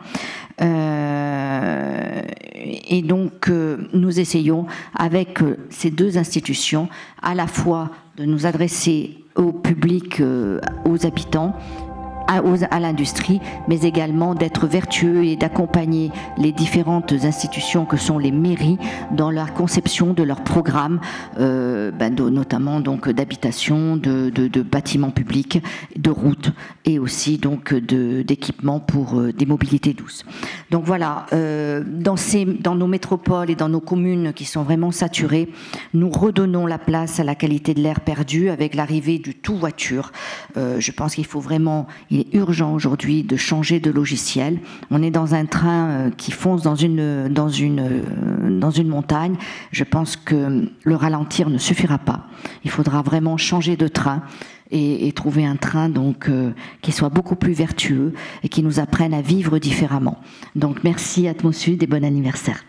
Et donc, nous essayons avec ces deux institutions à la fois de nous adresser au public, aux habitants, à l'industrie, mais également d'être vertueux et d'accompagner les différentes institutions que sont les mairies dans la conception de leurs programmes, notamment donc d'habitation, de bâtiments publics, de routes et aussi donc d'équipements pour des mobilités douces. Donc voilà, dans nos métropoles et dans nos communes qui sont vraiment saturées, nous redonnons la place à la qualité de l'air perdue avec l'arrivée du tout voiture. Je pense qu'il faut vraiment, il est urgent aujourd'hui de changer de logiciel. On est dans un train qui fonce dans une montagne. Je pense que le ralentir ne suffira pas. Il faudra vraiment changer de train et trouver un train donc qui soit beaucoup plus vertueux et qui nous apprenne à vivre différemment. Donc merci Atmosud et bon anniversaire.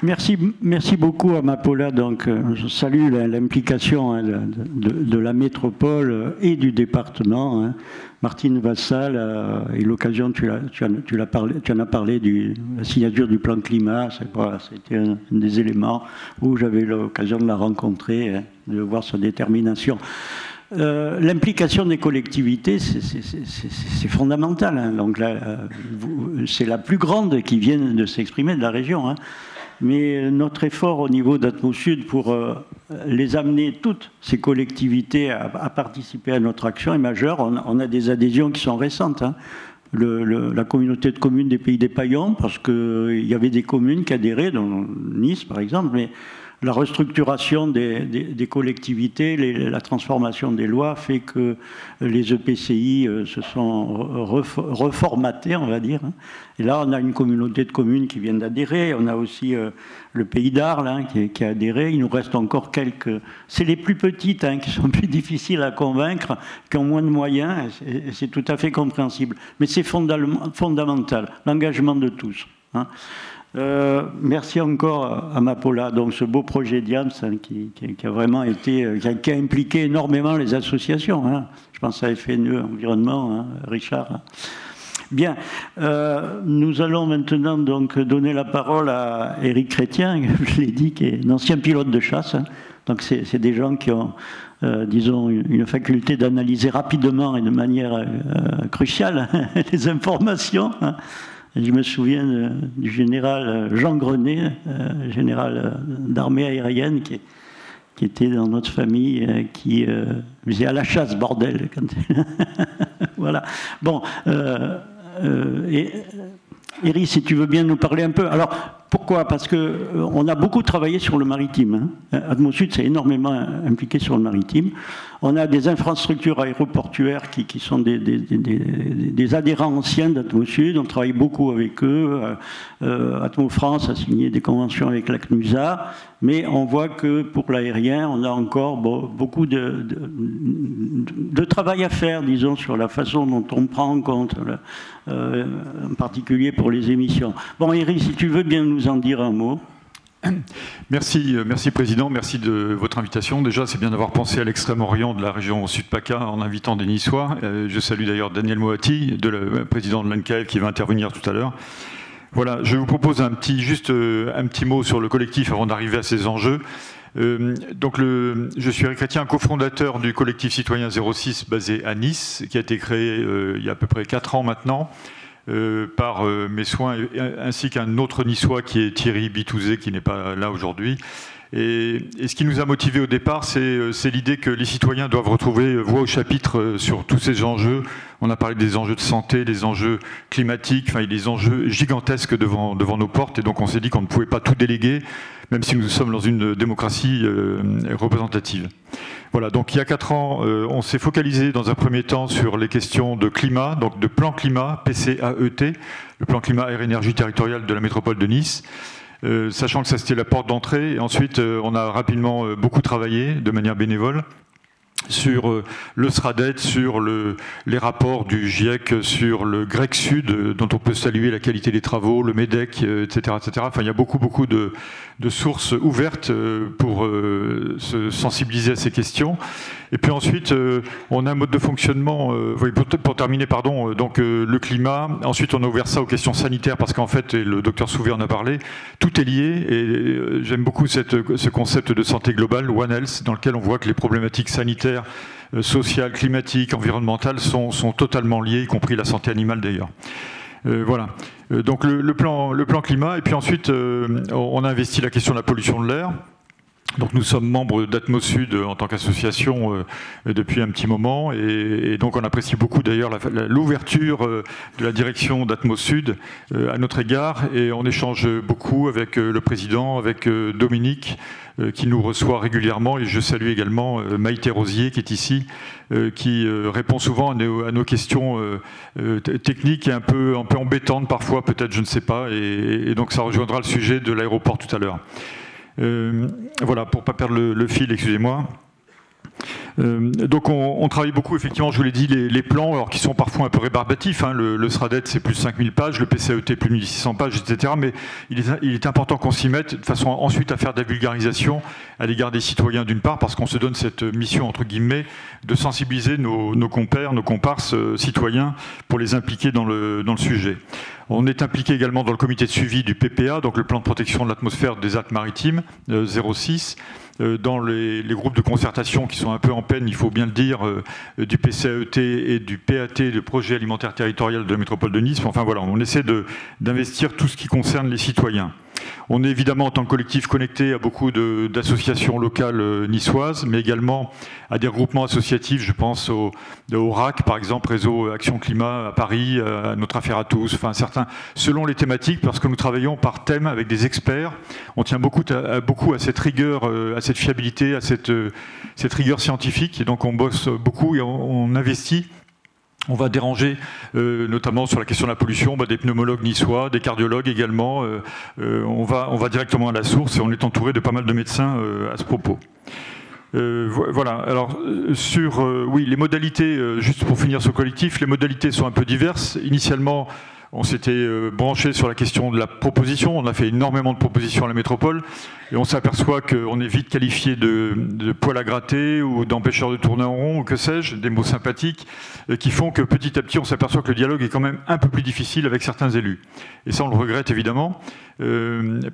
Merci beaucoup Amapola. Donc, je salue l'implication de la métropole et du département. Martine Vassal a eu l'occasion, tu en as parlé de la signature du plan climat. C'était un des éléments où j'avais l'occasion de la rencontrer, de voir sa détermination. L'implication des collectivités, c'est fondamental. Donc c'est la plus grande qui vient de s'exprimer de la région. Mais notre effort au niveau d'Atmosud pour les amener, toutes ces collectivités, à participer à notre action est majeur. On a des adhésions qui sont récentes. La communauté de communes des Pays des Paillons, parce qu'il y avait des communes qui adhéraient, dont Nice par exemple, mais la restructuration des collectivités, la transformation des lois fait que les EPCI se sont reformatés, on va dire. Et là, on a une communauté de communes qui vient d'adhérer. On a aussi le Pays d'Arles qui a adhéré. Il nous reste encore quelques... C'est les plus petites qui sont plus difficiles à convaincre, qui ont moins de moyens. Et c'est tout à fait compréhensible. Mais c'est fondamental, l'engagement de tous. Merci encore à Amapola, donc ce beau projet d'IAMS qui a vraiment été, qui a impliqué énormément les associations. Hein. Je pense à FNE Environnement, hein, Richard. Hein. Bien, nous allons maintenant donc donner la parole à Éric Chrétien, je l'ai dit, qui est un ancien pilote de chasse. Hein. Donc c'est des gens qui ont, disons, une faculté d'analyser rapidement et de manière cruciale les informations. Hein. Je me souviens du général Jean Grenet, général d'armée aérienne, qui était dans notre famille, qui faisait à la chasse, bordel. Voilà. Bon, Éric, si tu veux bien nous parler un peu. Alors, pourquoi? Parce qu'on a beaucoup travaillé sur le maritime. Hein. Atmosud s'est énormément impliqué sur le maritime. On a des infrastructures aéroportuaires qui sont des adhérents anciens d'Atmosud. On travaille beaucoup avec eux. Atmo France a signé des conventions avec la CNUSA. Mais on voit que pour l'aérien, on a encore beaucoup de travail à faire, disons, sur la façon dont on prend en compte, en particulier pour les émissions. Bon, Éric, si tu veux bien nous en dire un mot. Merci Président, merci de votre invitation. Déjà, c'est bien d'avoir pensé à l'extrême-orient de la région Sud-PACA en invitant des Niçois. Je salue d'ailleurs Daniel Moati, président de l'NKF, qui va intervenir tout à l'heure. Voilà, je vous propose juste un petit mot sur le collectif avant d'arriver à ces enjeux. Je suis Éric Chrétien, cofondateur du collectif citoyen 06 basé à Nice, qui a été créé il y a à peu près 4 ans maintenant. Par mes soins, ainsi qu'un autre niçois qui est Thierry Bitouzé, qui n'est pas là aujourd'hui. Et ce qui nous a motivés au départ, c'est l'idée que les citoyens doivent retrouver voix au chapitre sur tous ces enjeux. On a parlé des enjeux de santé, des enjeux climatiques, enfin des enjeux gigantesques devant nos portes. Et donc on s'est dit qu'on ne pouvait pas tout déléguer, même si nous sommes dans une démocratie représentative. Voilà, donc il y a 4 ans, on s'est focalisé dans un premier temps sur les questions de climat, donc de plan climat, PCAET, le plan climat air énergie territorial de la métropole de Nice. Sachant que ça c'était la porte d'entrée. Et ensuite, on a rapidement beaucoup travaillé de manière bénévole sur le SRADET, sur les rapports du GIEC, sur le GREC Sud, dont on peut saluer la qualité des travaux, le MEDEC, etc., etc. Enfin, il y a beaucoup de sources ouvertes pour se sensibiliser à ces questions. Et puis ensuite, on a un mode de fonctionnement, pour terminer, pardon, donc le climat. Ensuite, on a ouvert ça aux questions sanitaires, parce qu'en fait, et le docteur Souvé en a parlé, tout est lié, et j'aime beaucoup ce concept de santé globale, One Health, dans lequel on voit que les problématiques sanitaires, sociales, climatiques, environnementales sont totalement liées, y compris la santé animale d'ailleurs. Voilà. Donc le plan climat, et puis ensuite, on a investi la question de la pollution de l'air. Donc nous sommes membres d'Atmosud en tant qu'association depuis un petit moment, et donc on apprécie beaucoup d'ailleurs l'ouverture de la direction d'Atmosud à notre égard, et on échange beaucoup avec le président, avec Dominique qui nous reçoit régulièrement, et je salue également Maïté Rosier qui est ici, qui répond souvent à nos questions techniques et un peu embêtantes parfois, peut-être, je ne sais pas, et donc ça rejoindra le sujet de l'aéroport tout à l'heure. Voilà, pour ne pas perdre le fil, excusez-moi. Donc on travaille beaucoup, effectivement, je vous l'ai dit, les plans, alors qui sont parfois un peu rébarbatifs, hein, le SRADET c'est plus de 5000 pages, le PCAET plus de 1600 pages, etc. Mais il est important qu'on s'y mette, de façon ensuite à faire de la vulgarisation à l'égard des citoyens d'une part, parce qu'on se donne cette mission, entre guillemets, de sensibiliser nos compères, nos comparses citoyens pour les impliquer dans le sujet. On est impliqué également dans le comité de suivi du PPA, donc le plan de protection de l'atmosphère des Alpes-Maritimes, 06, dans les groupes de concertation qui sont un peu en peine, il faut bien le dire, du PCAET et du PAT, le projet alimentaire territorial de la métropole de Nice. Enfin voilà, on essaie d'investir tout ce qui concerne les citoyens. On est évidemment en tant que collectif connecté à beaucoup d'associations locales niçoises, mais également à des regroupements associatifs, je pense au RAC par exemple, Réseau Action Climat à Paris, à Notre Affaire à tous, enfin certains, selon les thématiques, parce que nous travaillons par thème avec des experts. On tient beaucoup à cette rigueur, à cette fiabilité, à cette rigueur scientifique, et donc on bosse beaucoup et on investit. On va déranger, notamment sur la question de la pollution, des pneumologues niçois, des cardiologues également. On va directement à la source, et on est entouré de pas mal de médecins à ce propos. Voilà, alors sur oui, les modalités, juste pour finir ce collectif, les modalités sont un peu diverses. Initialement, On s'était branché sur la question de la proposition. On a fait énormément de propositions à la métropole. Et on s'aperçoit qu'on est vite qualifié de poil à gratter ou d'empêcheur de tourner en rond, ou que sais-je, des mots sympathiques, qui font que petit à petit, on s'aperçoit que le dialogue est quand même un peu plus difficile avec certains élus. Et ça, on le regrette évidemment,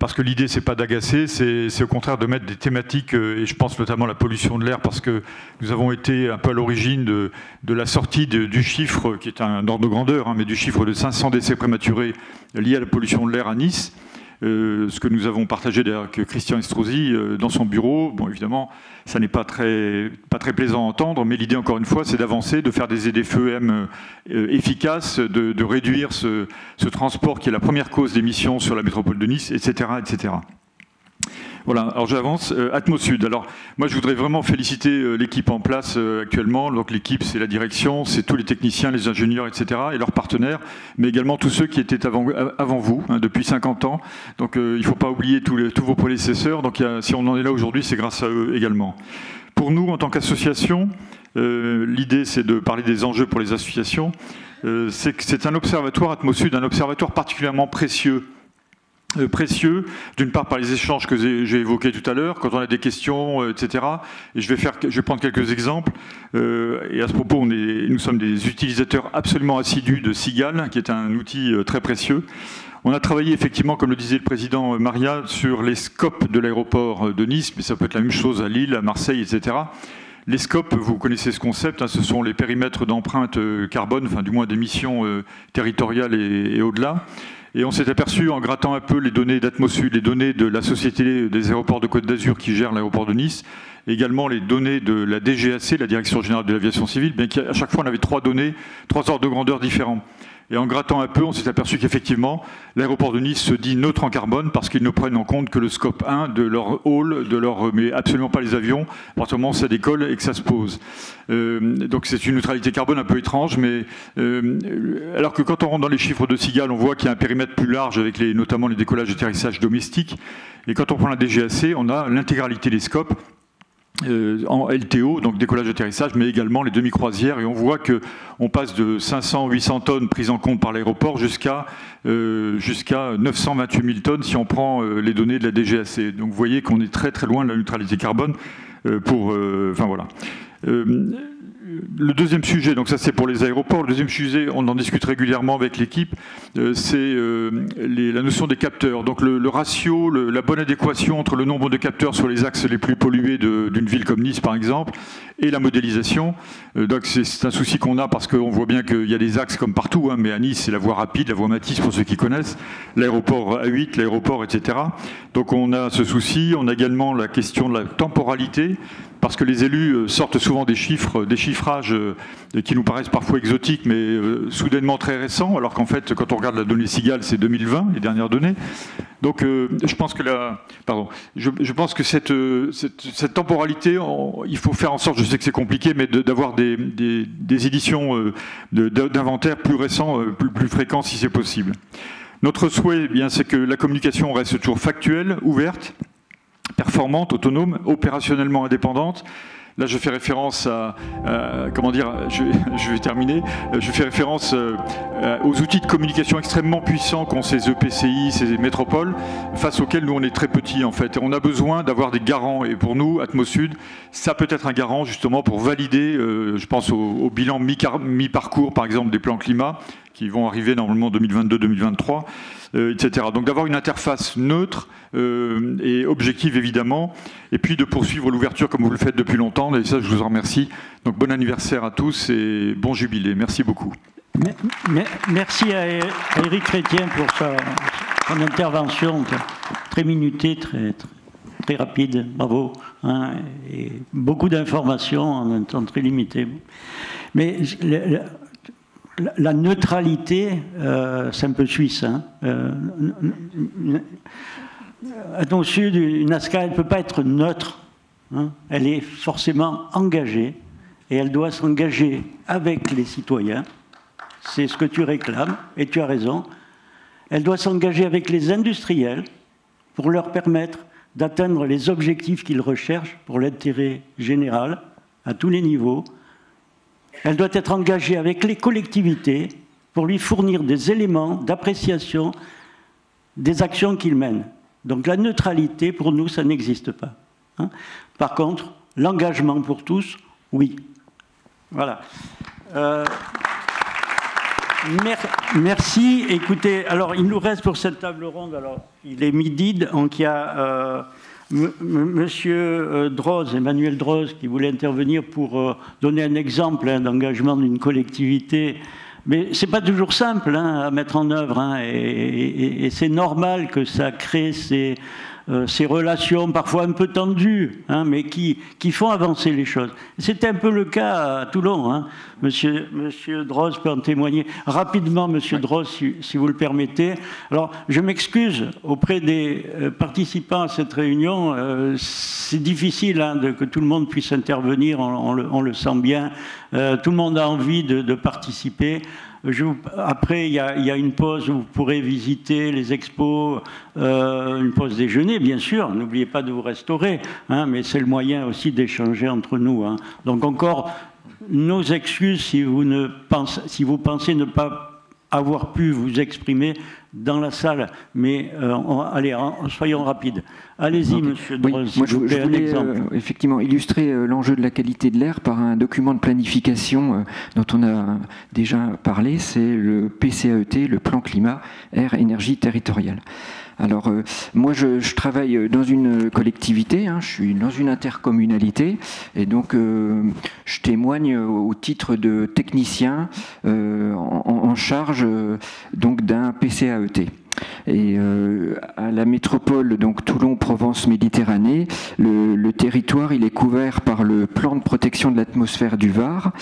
parce que l'idée, c'est pas d'agacer, c'est au contraire de mettre des thématiques, et je pense notamment à la pollution de l'air, parce que nous avons été un peu à l'origine de la sortie du chiffre, qui est un ordre de grandeur, hein, mais du chiffre de 500 décès prématurés liés à la pollution de l'air à Nice. Ce que nous avons partagé d'ailleurs avec Christian Estrosi dans son bureau. Bon, évidemment, ça n'est pas très plaisant à entendre, mais l'idée, encore une fois, c'est d'avancer, de faire des ZFEM efficaces, de réduire ce transport qui est la première cause d'émissions sur la métropole de Nice, etc., etc. Voilà, alors j'avance. Atmosud. Alors, moi, je voudrais vraiment féliciter l'équipe en place actuellement. Donc, l'équipe, c'est la direction, c'est tous les techniciens, les ingénieurs, etc., et leurs partenaires, mais également tous ceux qui étaient avant vous, hein, depuis 50 ans. Donc, il ne faut pas oublier tous vos prédécesseurs. Donc, si on en est là aujourd'hui, c'est grâce à eux également. Pour nous, en tant qu'association, l'idée, c'est de parler des enjeux pour les associations. C'est un observatoire, Atmosud, un observatoire particulièrement précieux, d'une part par les échanges que j'ai évoqués tout à l'heure, quand on a des questions, etc. Et je vais prendre quelques exemples. Et à ce propos, nous sommes des utilisateurs absolument assidus de Sigal, qui est un outil très précieux. On a travaillé effectivement, comme le disait le président Maria, sur les scopes de l'aéroport de Nice, mais ça peut être la même chose à Lille, à Marseille, etc. Les scopes, vous connaissez ce concept, hein, ce sont les périmètres d'empreinte carbone, enfin du moins d'émissions territoriales et au-delà. Et on s'est aperçu, en grattant un peu les données d'Atmosud, les données de la Société des aéroports de Côte d'Azur qui gère l'aéroport de Nice, également les données de la DGAC, la Direction Générale de l'Aviation Civile, bien qu'à chaque fois on avait trois ordres de grandeur différents. Et en grattant un peu, on s'est aperçu qu'effectivement, l'aéroport de Nice se dit neutre en carbone parce qu'ils ne prennent en compte que le scope 1 de leur hall, mais absolument pas les avions, à partir du moment où ça décolle et que ça se pose. Donc c'est une neutralité carbone un peu étrange, mais alors que quand on rentre dans les chiffres de Sigal, on voit qu'il y a un périmètre plus large avec notamment les décollages et atterrissages domestiques. Et quand on prend la DGAC, on a l'intégralité des scopes. En LTO, donc décollage atterrissage, mais également les demi-croisières, et on voit qu'on passe de 500-800 tonnes prises en compte par l'aéroport jusqu'à 928 000 tonnes si on prend les données de la DGAC. Donc vous voyez qu'on est très très loin de la neutralité carbone enfin voilà. Le deuxième sujet, donc ça c'est pour les aéroports, le deuxième sujet, on en discute régulièrement avec l'équipe, c'est la notion des capteurs. Donc le ratio, la bonne adéquation entre le nombre de capteurs sur les axes les plus pollués d'une ville comme Nice par exemple, et la modélisation. Donc c'est un souci qu'on a parce qu'on voit bien qu'il y a des axes comme partout, hein, mais à Nice c'est la voie rapide, la voie Matisse pour ceux qui connaissent, l'aéroport A8, l'aéroport, etc. Donc on a ce souci, on a également la question de la temporalité, parce que les élus sortent souvent des chiffrages qui nous paraissent parfois exotiques, mais soudainement très récents, alors qu'en fait, quand on regarde la donnée Sigal, c'est 2020, les dernières données. Donc, je pense que cette temporalité, il faut faire en sorte, je sais que c'est compliqué, mais d'avoir des éditions d'inventaire plus récents, plus fréquents si c'est possible. Notre souhait, eh bien, c'est que la communication reste toujours factuelle, ouverte, performante, autonome, opérationnellement indépendante. Là, je fais référence comment dire, je vais terminer, je fais référence aux outils de communication extrêmement puissants qu'ont ces EPCI, ces métropoles, face auxquels nous, on est très petits, en fait. Et on a besoin d'avoir des garants. Et pour nous, Atmosud, ça peut être un garant, justement, pour valider, je pense au bilan mi-parcours, par exemple, des plans climat, qui vont arriver normalement 2022-2023, etc. Donc d'avoir une interface neutre et objective évidemment, et puis de poursuivre l'ouverture comme vous le faites depuis longtemps, et ça je vous en remercie. Donc bon anniversaire à tous et bon jubilé. Merci beaucoup. Merci à Éric Chrétien pour son intervention très minutée, très rapide, bravo, hein, et beaucoup d'informations en un temps très limité. Mais la neutralité, c'est un peu suisse. Hein. Atmosud, une ASCA, elle ne peut pas être neutre. Hein. Elle est forcément engagée, et elle doit s'engager avec les citoyens. C'est ce que tu réclames, et tu as raison. Elle doit s'engager avec les industriels pour leur permettre d'atteindre les objectifs qu'ils recherchent pour l'intérêt général, à tous les niveaux. Elle doit être engagée avec les collectivités pour lui fournir des éléments d'appréciation des actions qu'il mène. Donc la neutralité, pour nous, ça n'existe pas. Hein. Par contre, l'engagement pour tous, oui. Voilà. Merci. Écoutez, alors il nous reste pour cette table ronde, alors il est midi, donc il y a Monsieur Droz, Emmanuel Droz, qui voulait intervenir pour donner un exemple d'engagement d'une collectivité. Mais ce n'est pas toujours simple à mettre en œuvre, et c'est normal que ça crée ces relations parfois un peu tendues, mais qui font avancer les choses. C'était un peu le cas à Toulon. Monsieur Droz peut en témoigner. Rapidement, Monsieur Droz, si vous le permettez. Alors, je m'excuse auprès des participants à cette réunion. C'est difficile que tout le monde puisse intervenir, on le sent bien. Tout le monde a envie de participer. Après, il y a une pause où vous pourrez visiter les expos, une pause déjeuner, bien sûr. N'oubliez pas de vous restaurer, mais c'est le moyen aussi d'échanger entre nous. Donc encore, nos excuses si vous pensez ne pas avoir pu vous exprimer dans la salle. Mais allez, soyons rapides. Allez-y, Monsieur Droz, moi, je voulais effectivement illustrer l'enjeu de la qualité de l'air par un document de planification dont on a déjà parlé, c'est le PCAET, le Plan Climat, Air, Énergie Territoriale. Alors, moi, je travaille dans une collectivité, je suis dans une intercommunalité, et donc je témoigne au titre de technicien en charge donc d'un PCAET. Et à la métropole, donc Toulon, Provence, Méditerranée, le territoire il est couvert par le plan de protection de l'atmosphère du Var.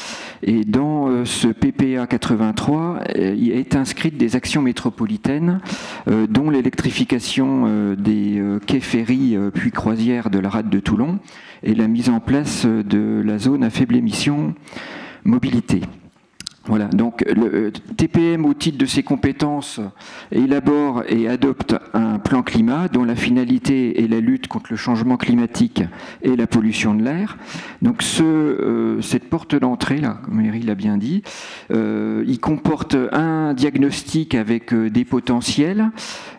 Et dans ce PPA 83, il est inscrite des actions métropolitaines, dont l'électrification des quais ferries puis croisières de la rade de Toulon et la mise en place de la zone à faible émission mobilité. Voilà, donc le TPM, au titre de ses compétences, élabore et adopte un plan climat dont la finalité est la lutte contre le changement climatique et la pollution de l'air. Donc cette porte d'entrée, là, comme Eric l'a bien dit, il comporte un diagnostic avec des potentiels,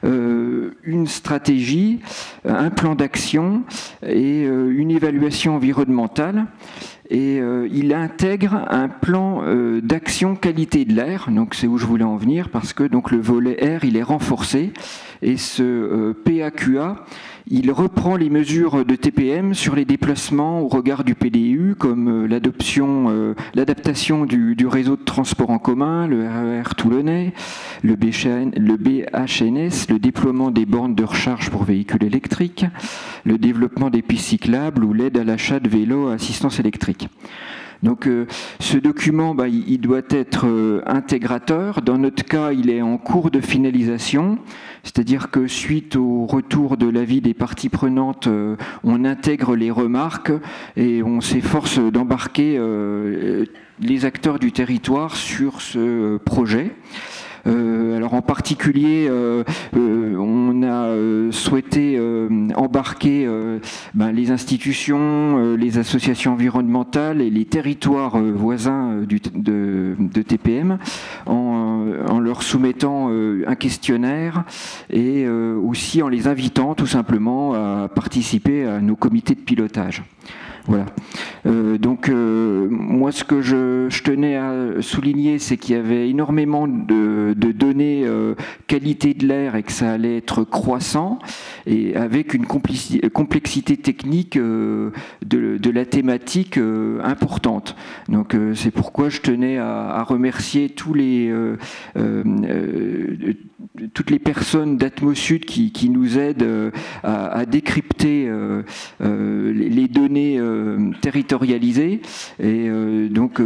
une stratégie, un plan d'action et une évaluation environnementale. Et il intègre un plan d'action qualité de l'air, donc c'est où je voulais en venir, parce que donc le volet air il est renforcé, et ce PAQA il reprend les mesures de TPM sur les déplacements au regard du PDU, comme l'adaptation du réseau de transport en commun, le RER toulonnais, le BHNS, le déploiement des bornes de recharge pour véhicules électriques, le développement des pistes cyclables ou l'aide à l'achat de vélos à assistance électrique. Donc ce document, il doit être intégrateur. Dans notre cas, il est en cours de finalisation, c'est-à-dire que suite au retour de l'avis des parties prenantes, on intègre les remarques et on s'efforce d'embarquer les acteurs du territoire sur ce projet. Alors en particulier, on a souhaité embarquer les institutions, les associations environnementales et les territoires voisins de TPM en leur soumettant un questionnaire et aussi en les invitant tout simplement à participer à nos comités de pilotage. Voilà. Donc moi ce que je tenais à souligner, c'est qu'il y avait énormément de données qualité de l'air et que ça allait être croissant, et avec une complexité technique de la thématique importante. Donc c'est pourquoi je tenais à remercier toutes les personnes d'Atmosud qui nous aident à décrypter les données territorialisées, et donc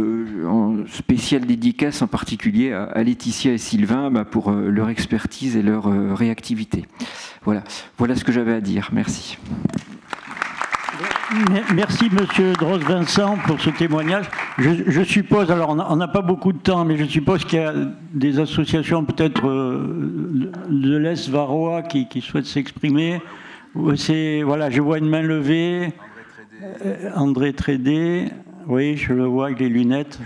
en spéciale dédicace en particulier à Laetitia et Sylvain pour leur expertise et leur réactivité. Voilà ce que j'avais à dire. Merci. Merci Monsieur Droz-Vincent pour ce témoignage. Je suppose, alors on n'a pas beaucoup de temps, mais je suppose qu'il y a des associations peut-être de l'Est varois qui souhaitent s'exprimer. Voilà, je vois une main levée. André Trédé, oui, je le vois avec les lunettes.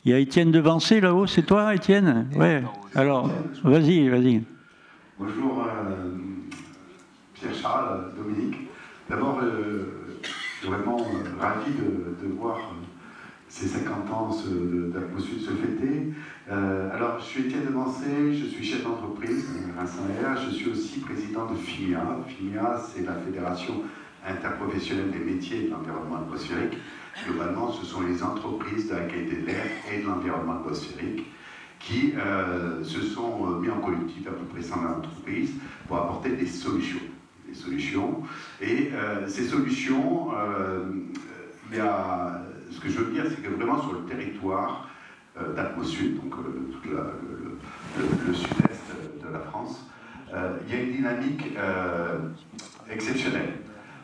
Il y a Étienne Devancé là-haut, c'est toi Étienne? Ouais. Alors, vas-y, vas-y. Bonjour Pierre-Charles, Dominique. D'abord, je suis vraiment ravi de voir ces 50 ans d'Atmosud se fêter. Alors, je suis Étienne Devancé, je suis chef d'entreprise, Vincent Air, je suis aussi président de FIMIA. FIMIA, c'est la Fédération interprofessionnelle des métiers de l'environnement atmosphérique. Globalement, ce sont les entreprises de la qualité de l'air et de l'environnement atmosphérique qui se sont mis en collectif, à peu près 100 entreprises, pour apporter des solutions. Et ces solutions, ce que je veux dire, c'est que vraiment sur le territoire d'Atmosud, donc tout le sud-est de la France, il y a une dynamique exceptionnelle.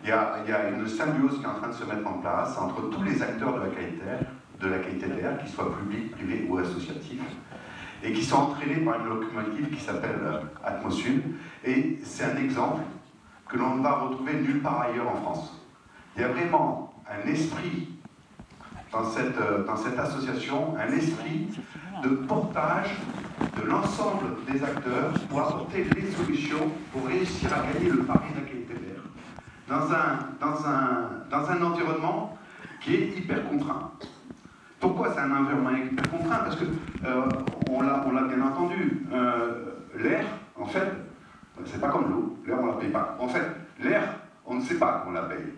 Il y a une symbiose qui est en train de se mettre en place entre tous les acteurs de la qualité de l'air, qu'ils soient publics, privés ou associatifs, et qui sont entraînés par une locomotive qui s'appelle Atmosud. Et c'est un exemple que l'on ne va retrouver nulle part ailleurs en France. Il y a vraiment un esprit dans cette association, un esprit de portage de l'ensemble des acteurs pour apporter les solutions pour réussir à gagner le pari de la qualité de l'air. Dans un environnement qui est hyper contraint. Pourquoi c'est un environnement hyper contraint? Parce que, on l'a bien entendu, l'air, en fait, c'est pas comme l'eau, l'air on la paye pas. En fait, l'air, on ne sait pas qu'on la paye.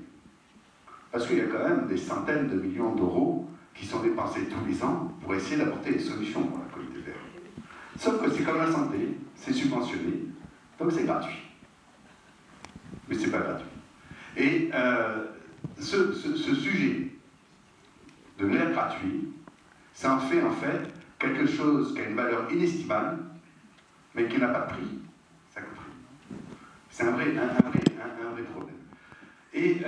Parce qu'il y a quand même des centaines de millions d'euros qui sont dépensés tous les ans pour essayer d'apporter des solutions pour la qualité de l'air. Sauf que c'est comme la santé, c'est subventionné, donc c'est gratuit. Mais c'est pas gratuit. Et ce sujet de l'air gratuit, ça en fait quelque chose qui a une valeur inestimable, mais qui n'a pas de prix. Ça coûte rien. C'est un vrai problème. Et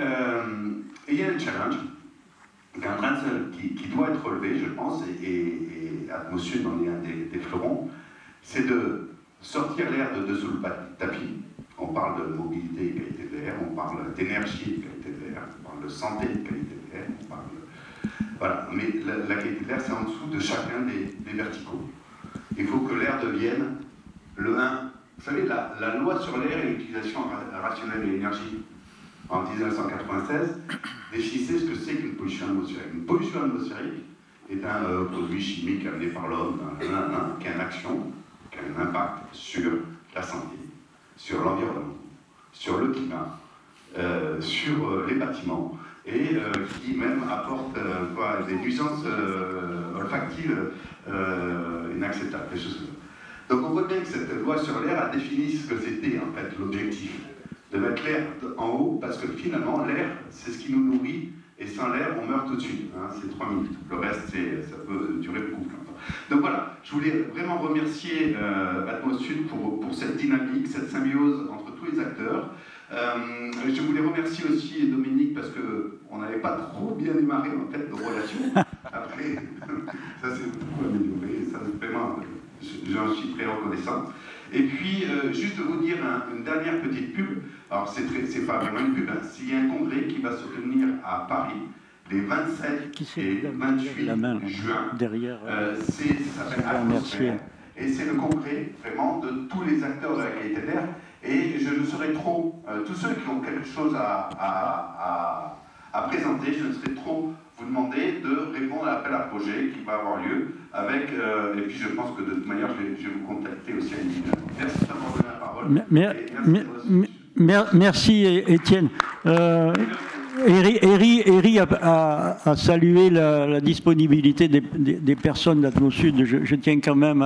il y a un challenge qui doit être relevé, je pense, et Atmosud en est un des fleurons, c'est de sortir l'air de dessous le tapis. On parle de mobilité et qualité de l'air, on parle d'énergie et qualité de l'air, on parle de santé et qualité de l'air, on parle de... Voilà, mais la qualité de l'air, c'est en dessous de chacun des verticaux. Il faut que l'air devienne le 1. Vous savez, la loi sur l'air et l'utilisation rationnelle de l'énergie, en 1996, définissait ce que c'est qu'une pollution atmosphérique. Une pollution atmosphérique est un produit chimique amené par l'homme, qui a une action, qui a un impact sur la santé, sur l'environnement, sur le climat, sur les bâtiments, et qui même apporte des nuisances olfactives inacceptables, des choses comme ça. Donc on voit bien que cette loi sur l'air a défini ce que c'était en fait l'objectif, de mettre l'air en haut, parce que finalement l'air c'est ce qui nous nourrit, et sans l'air on meurt tout de suite, hein, c'est 3 minutes, le reste ça peut durer beaucoup plus longtemps. Donc voilà, je voulais vraiment remercier Atmosud pour cette dynamique, cette symbiose entre tous les acteurs. Je voulais remercier aussi Dominique parce qu'on n'avait pas trop bien démarré en fait nos relations. Après, ça s'est beaucoup amélioré, ça vraiment, j'en suis très reconnaissant. Et puis, juste vous dire une dernière petite pub. Alors, c'est pas vraiment une pub, hein. Il y a un congrès qui va se tenir à Paris les 27 et 28 juin. Derrière, ça s'appelle Atmosphère. Et c'est le congrès vraiment de tous les acteurs de la qualité de l'air. Et je ne serai trop, tous ceux qui ont quelque chose à présenter, je ne serai trop vous demander de répondre à l'appel à projet qui va avoir lieu avec, et puis je pense que de toute manière je vais vous contacter aussi à une. Merci d'avoir donné la parole. Merci Étienne. Eri a salué la disponibilité des personnes d'Atmosud. Je tiens quand même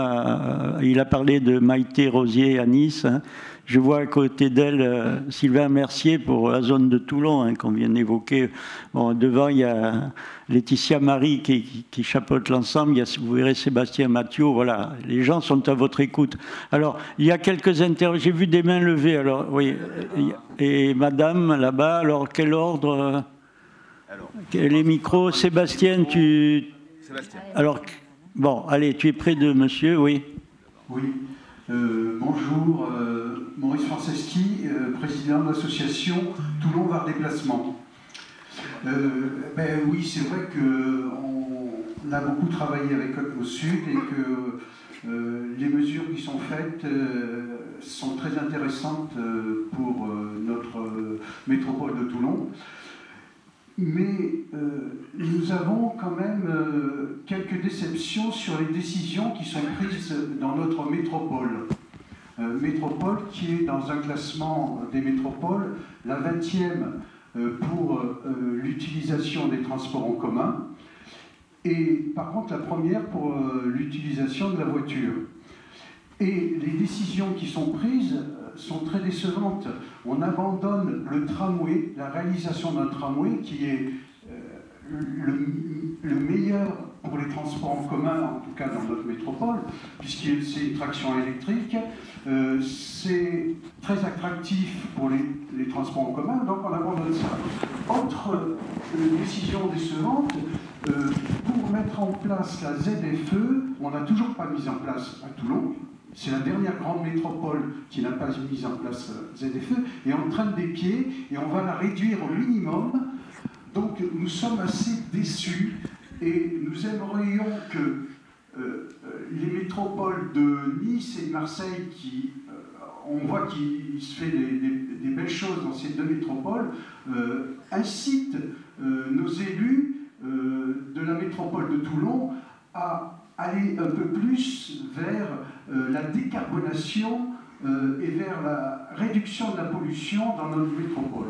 il a parlé de Maïté Rosier à Nice. Hein. Je vois à côté d'elle Sylvain Mercier pour la zone de Toulon, hein, qu'on vient d'évoquer. Bon, devant, il y a Laetitia Marie qui chapeaute l'ensemble. Vous verrez Sébastien Mathieu. Voilà, les gens sont à votre écoute. Alors, il y a quelques interviews. J'ai vu des mains levées. Alors, oui. Et madame, là-bas, alors, quel ordre? Les micros. Sébastien, Sébastien. Alors, bon, allez, tu es près de monsieur, oui. Oui. Bonjour, Maurice Franceschi, président de l'association Toulon Var Déplacement. Oui, c'est vrai que on a beaucoup travaillé avec Atmosud et que les mesures qui sont faites sont très intéressantes pour notre métropole de Toulon. Mais nous avons quand même quelques déceptions sur les décisions qui sont prises dans notre métropole. Métropole qui est dans un classement des métropoles, la 20e pour l'utilisation des transports en commun, et par contre la première pour l'utilisation de la voiture. Et les décisions qui sont prises sont très décevantes. On abandonne le tramway, la réalisation d'un tramway qui est le meilleur pour les transports en commun, en tout cas dans notre métropole, puisque c'est une traction électrique, c'est très attractif pour les transports en commun, donc on abandonne ça. Autre décision décevante, pour mettre en place la ZFE, on n'a toujours pas mis en place à Toulon. C'est la dernière grande métropole qui n'a pas mis en place ZFE, et on traîne des pieds, et on va la réduire au minimum. Donc nous sommes assez déçus, et nous aimerions que les métropoles de Nice et de Marseille, on voit qu'il se fait des belles choses dans ces deux métropoles, incitent nos élus de la métropole de Toulon à aller un peu plus vers la décarbonation et vers la réduction de la pollution dans notre métropole.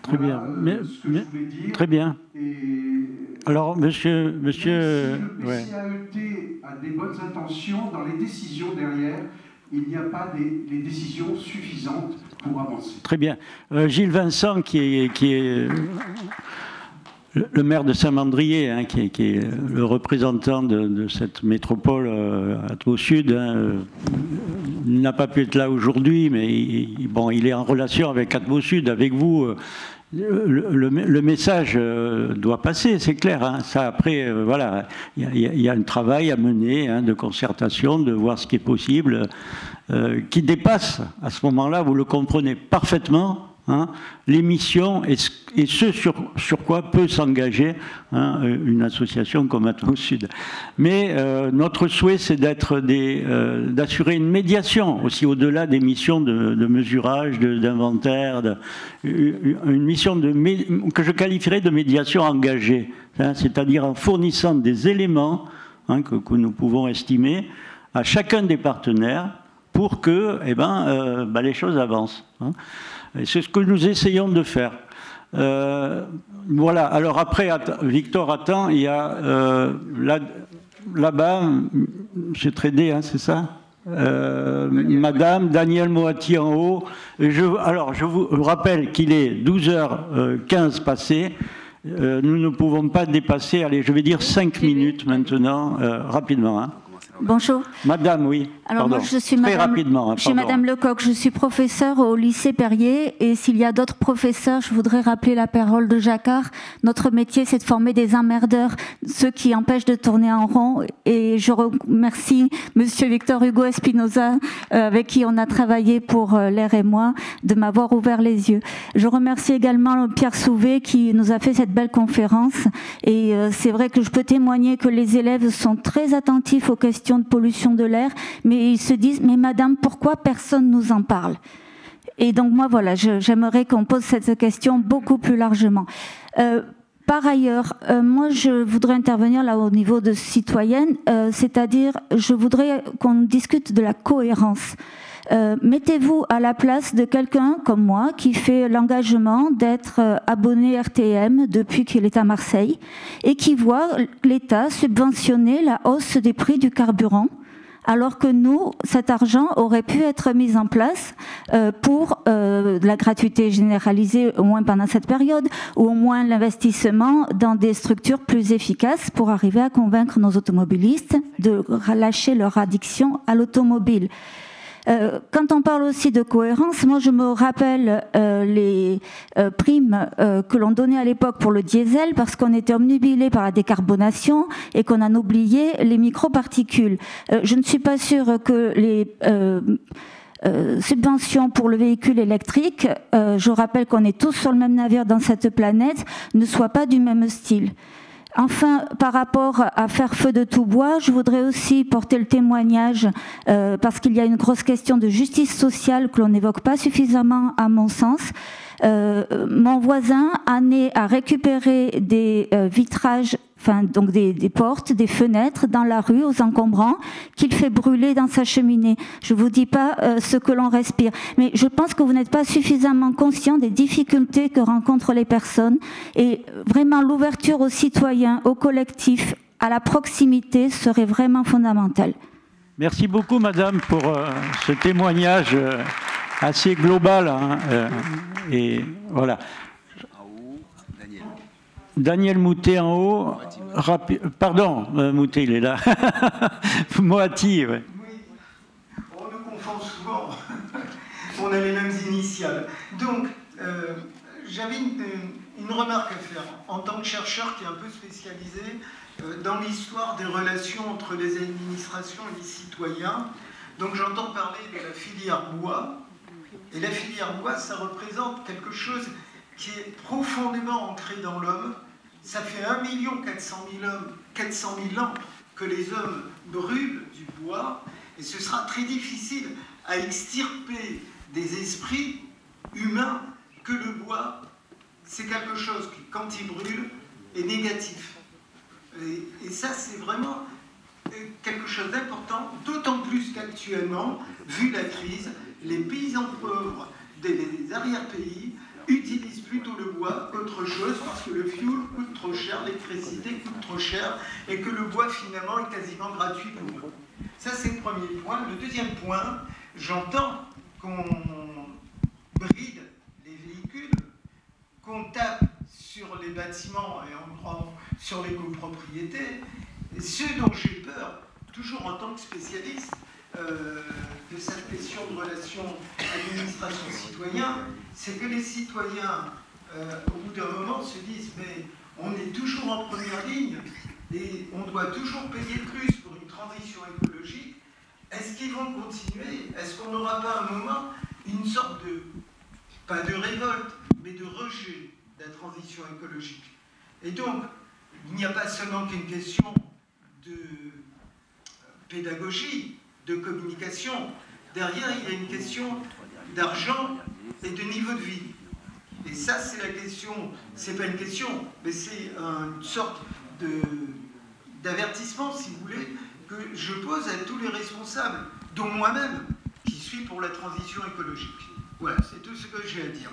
Très voilà, bien. Ce que je voulais dire. Très bien. Et alors, monsieur, même si le ouais. PCAET a des bonnes intentions, dans les décisions derrière, il n'y a pas les décisions suffisantes pour avancer. Très bien. Gilles Vincent, qui est le maire de Saint-Mandrier, hein, qui est le représentant de cette métropole Atmosud, n'a pas pu être là aujourd'hui, mais il est en relation avec Atmosud, avec vous. Le message doit passer, c'est clair. Hein. Ça, après, voilà, il y a un travail à mener, hein, de concertation, de voir ce qui est possible, qui dépasse, à ce moment-là, vous le comprenez parfaitement, hein, les missions et ce sur quoi peut s'engager, hein, une association comme Atmosud. Mais notre souhait, c'est d'assurer une médiation aussi au-delà des missions de mesurage, d'inventaire, une mission que je qualifierais de médiation engagée, hein, c'est-à-dire en fournissant des éléments, hein, que nous pouvons estimer à chacun des partenaires pour que les choses avancent. Hein. Et c'est ce que nous essayons de faire. Voilà. Alors après, Victor, attends, il y a là-bas, c'est Trédé, hein, c'est ça, Madame Danielle Moati en haut. Alors, je vous rappelle qu'il est 12h15 passé. Nous ne pouvons pas dépasser, allez, je vais dire 5 minutes maintenant, rapidement. Hein. Bonjour. Madame, oui. Alors pardon. moi je suis Très Madame, rapidement, hein, je suis Madame Lecoq, je suis professeure au lycée Perrier et s'il y a d'autres professeurs, je voudrais rappeler la parole de Jacquard. Notre métier c'est de former des emmerdeurs, ceux qui empêchent de tourner en rond et je remercie Monsieur Victor Hugo Espinoza avec qui on a travaillé pour l'air et moi de m'avoir ouvert les yeux. Je remercie également Pierre Souvé qui nous a fait cette belle conférence et c'est vrai que je peux témoigner que les élèves sont très attentifs aux questions de pollution de l'air, mais ils se disent, mais madame, pourquoi personne nous en parle? Et donc moi, voilà, j'aimerais qu'on pose cette question beaucoup plus largement. Par ailleurs, moi, je voudrais intervenir là au niveau de citoyenne, c'est-à-dire, je voudrais qu'on discute de la cohérence. Mettez-vous à la place de quelqu'un comme moi qui fait l'engagement d'être abonné RTM depuis qu'il est à Marseille et qui voit l'État subventionner la hausse des prix du carburant, alors que nous, cet argent aurait pu être mis en place pour la gratuité généralisée, au moins pendant cette période, ou au moins l'investissement dans des structures plus efficaces pour arriver à convaincre nos automobilistes de relâcher leur addiction à l'automobile. Quand on parle aussi de cohérence, moi je me rappelle les primes que l'on donnait à l'époque pour le diesel parce qu'on était omnubilé par la décarbonation et qu'on en oubliait les microparticules. Je ne suis pas sûre que les subventions pour le véhicule électrique, je rappelle qu'on est tous sur le même navire dans cette planète, ne soient pas du même style. Enfin, par rapport à faire feu de tout bois, je voudrais aussi porter le témoignage, parce qu'il y a une grosse question de justice sociale que l'on n'évoque pas suffisamment à mon sens. Mon voisin a récupéré des vitrages, enfin donc des portes, des fenêtres dans la rue aux encombrants qu'il fait brûler dans sa cheminée. Je ne vous dis pas ce que l'on respire, mais je pense que vous n'êtes pas suffisamment conscient des difficultés que rencontrent les personnes, et vraiment l'ouverture aux citoyens, aux collectifs, à la proximité serait vraiment fondamentale. Merci beaucoup madame pour ce témoignage assez global, hein, et voilà. Daniel Moutet en haut. Pardon, Moutet, il est là. Moati, ouais. Oui, on nous confond souvent. On a les mêmes initiales. Donc, j'avais une remarque à faire. En tant que chercheur qui est un peu spécialisé dans l'histoire des relations entre les administrations et les citoyens, donc j'entends parler de la filière bois. Et la filière bois, ça représente quelque chose qui est profondément ancré dans l'homme. Ça fait 1 400 000 ans que les hommes brûlent du bois, et ce sera très difficile à extirper des esprits humains que le bois, c'est quelque chose qui, quand il brûle, est négatif. Et ça, c'est vraiment quelque chose d'important, d'autant plus qu'actuellement, vu la crise, les paysans pauvres des arrière-pays utilisent plutôt le bois qu'autre chose, parce que le fioul coûte trop cher, l'électricité coûte trop cher, et que le bois finalement est quasiment gratuit pour eux. Ça, c'est le premier point. Le deuxième point, j'entends qu'on bride les véhicules, qu'on tape sur les bâtiments et en gros sur les copropriétés. Et ce dont j'ai peur, toujours en tant que spécialiste de cette question de relation administration-citoyen, c'est que les citoyens, au bout d'un moment, se disent mais on est toujours en première ligne et on doit toujours payer plus pour une transition écologique. Est-ce qu'ils vont continuer? Est-ce qu'on n'aura pas à un moment une sorte de, pas de révolte, mais de rejet de la transition écologique? Et donc, il n'y a pas seulement qu'une question de pédagogie, de communication. Derrière, il y a une question d'argent et de niveau de vie. Et ça, c'est la question, c'est pas une question, mais c'est une sorte d'avertissement, si vous voulez, que je pose à tous les responsables, dont moi-même, qui suis pour la transition écologique. Voilà, c'est tout ce que j'ai à dire.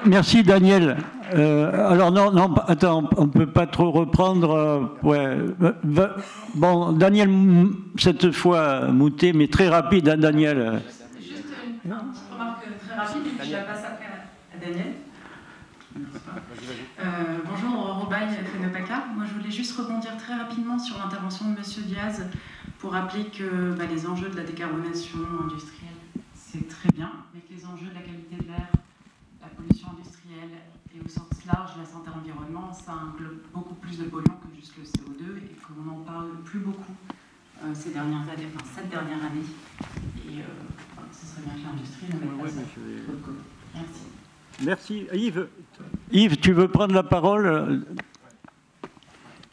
Merci Daniel. Alors non, attends, on ne peut pas trop reprendre. Ouais. Bon, Daniel, cette fois Moutet, mais très rapide, hein, Daniel. Juste une petite remarque très rapide, et puis je la passe après à Daniel. Bonjour, Robaille Fenopaka. Moi, je voulais juste rebondir très rapidement sur l'intervention de M. Diaz pour rappeler que les enjeux de la décarbonation industrielle, c'est très bien, mais que les enjeux de la qualité de l'air, la pollution industrielle et au sens large, la santé environnement, ça englobe beaucoup plus de polluants que juste le CO2 et qu'on n'en parle plus beaucoup ces dernières années, enfin cette dernière année. Et ce serait bien que l'industrie ne mette pas ça sur le côté. Merci. Merci. Yves, tu veux prendre la parole?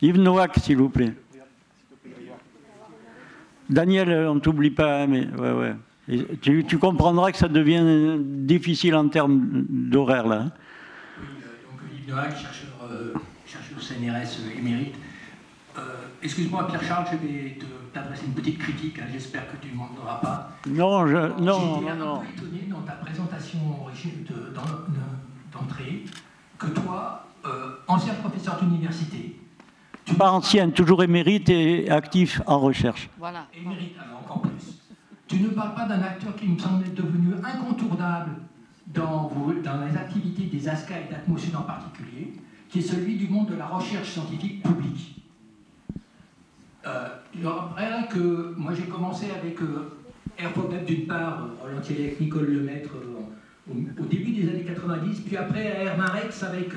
Yves Noack, s'il vous plaît. Daniel, on ne t'oublie pas, mais ouais. Et tu comprendras que ça devient difficile en termes d'horaire, là. Oui, donc Yves Noack, chercheur au CNRS émérite. Excuse-moi, Pierre-Charles, je vais t'adresser une petite critique, hein, j'espère que tu ne m'en donneras pas. Non. J'étais un peu étonné dans ta présentation d'entrée que toi, ancien professeur d'université... Pas ancien, toujours émérite et actif en recherche. Voilà. Émérite, alors encore plus. Tu ne parles pas d'un acteur qui me semble être devenu incontournable dans les activités des ASCA et d'Atmosud en particulier, qui est celui du monde de la recherche scientifique publique. Après que moi j'ai commencé avec AirPodUp d'une part, Roland Thielec, Nicole Lemaître au début des années 90, puis après à Hermarex avec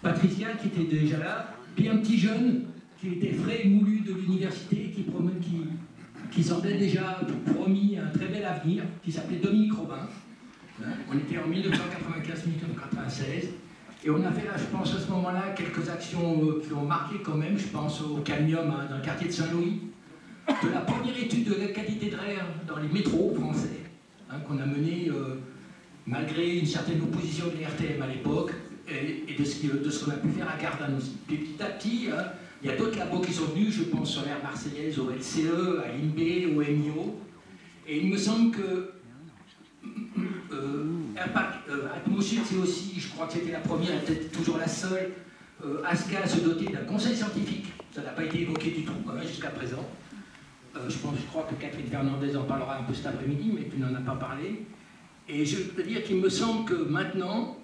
Patricia qui était déjà là, puis un petit jeune qui était frais et moulu de l'université, qui semblait déjà promis un très bel avenir, qui s'appelait Dominique Robin. On était en 1995-1996. Et on avait là, je pense à ce moment-là, quelques actions qui ont marqué quand même. Je pense au cadmium hein, dans le quartier de Saint-Louis, de la première étude de la qualité de l'air dans les métros français, hein, qu'on a menée malgré une certaine opposition de l'RTM à l'époque, et de ce qu'on a pu faire à Gardanne aussi. Puis petit à petit, hein, il y a d'autres labos qui sont venus, je pense sur l'aire marseillaise, au LCE, à l'INB, au MIO, et il me semble que Atmosud, c'est aussi, je crois que c'était la première, peut-être toujours la seule, ASCA à se doter d'un conseil scientifique. Ça n'a pas été évoqué du tout jusqu'à présent. Je crois que Catherine Fernandez en parlera un peu cet après-midi, mais tu n'en as pas parlé. Et je peux dire qu'il me semble que maintenant,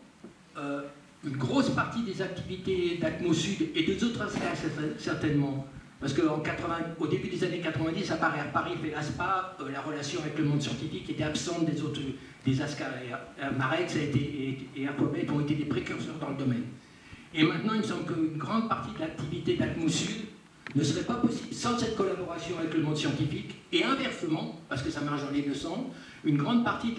une grosse partie des activités d'Atmosud et des autres ASCA certainement, parce qu'au début des années 90, à Paris et l'ASPA, la relation avec le monde scientifique était absente des ASCA. Marex et Airpobet ont été des précurseurs dans le domaine. Et maintenant, il me semble qu'une grande partie de l'activité d'Atmosud ne serait pas possible sans cette collaboration avec le monde scientifique, et inversement, parce que ça marche dans les deux sens, une grande partie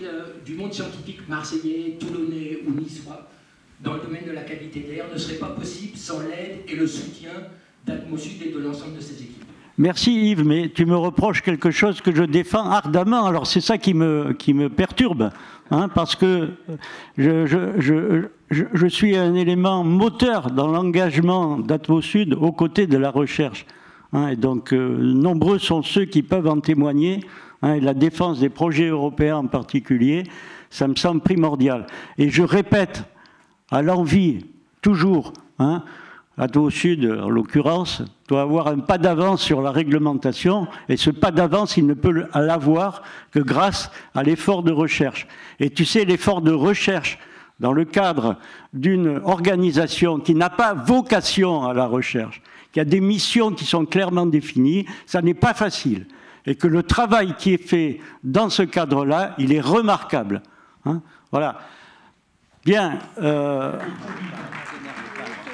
du monde scientifique marseillais, toulonnais ou niçois, dans le domaine de la qualité de l'air, ne serait pas possible sans l'aide et le soutien d'Atmosud et de l'ensemble de ses équipes. Merci Yves, mais tu me reproches quelque chose que je défends ardemment, alors c'est ça qui me perturbe, hein, parce que je suis un élément moteur dans l'engagement d'Atmosud aux côtés de la recherche. Hein, et donc nombreux sont ceux qui peuvent en témoigner, hein, et la défense des projets européens en particulier, ça me semble primordial. Et je répète, à l'envie, toujours, hein, Atmosud, en l'occurrence, doit avoir un pas d'avance sur la réglementation, et ce pas d'avance, il ne peut l'avoir que grâce à l'effort de recherche. Et tu sais, l'effort de recherche dans le cadre d'une organisation qui n'a pas vocation à la recherche, qui a des missions qui sont clairement définies, ça n'est pas facile. Et que le travail qui est fait dans ce cadre-là, il est remarquable. Hein, voilà. Bien.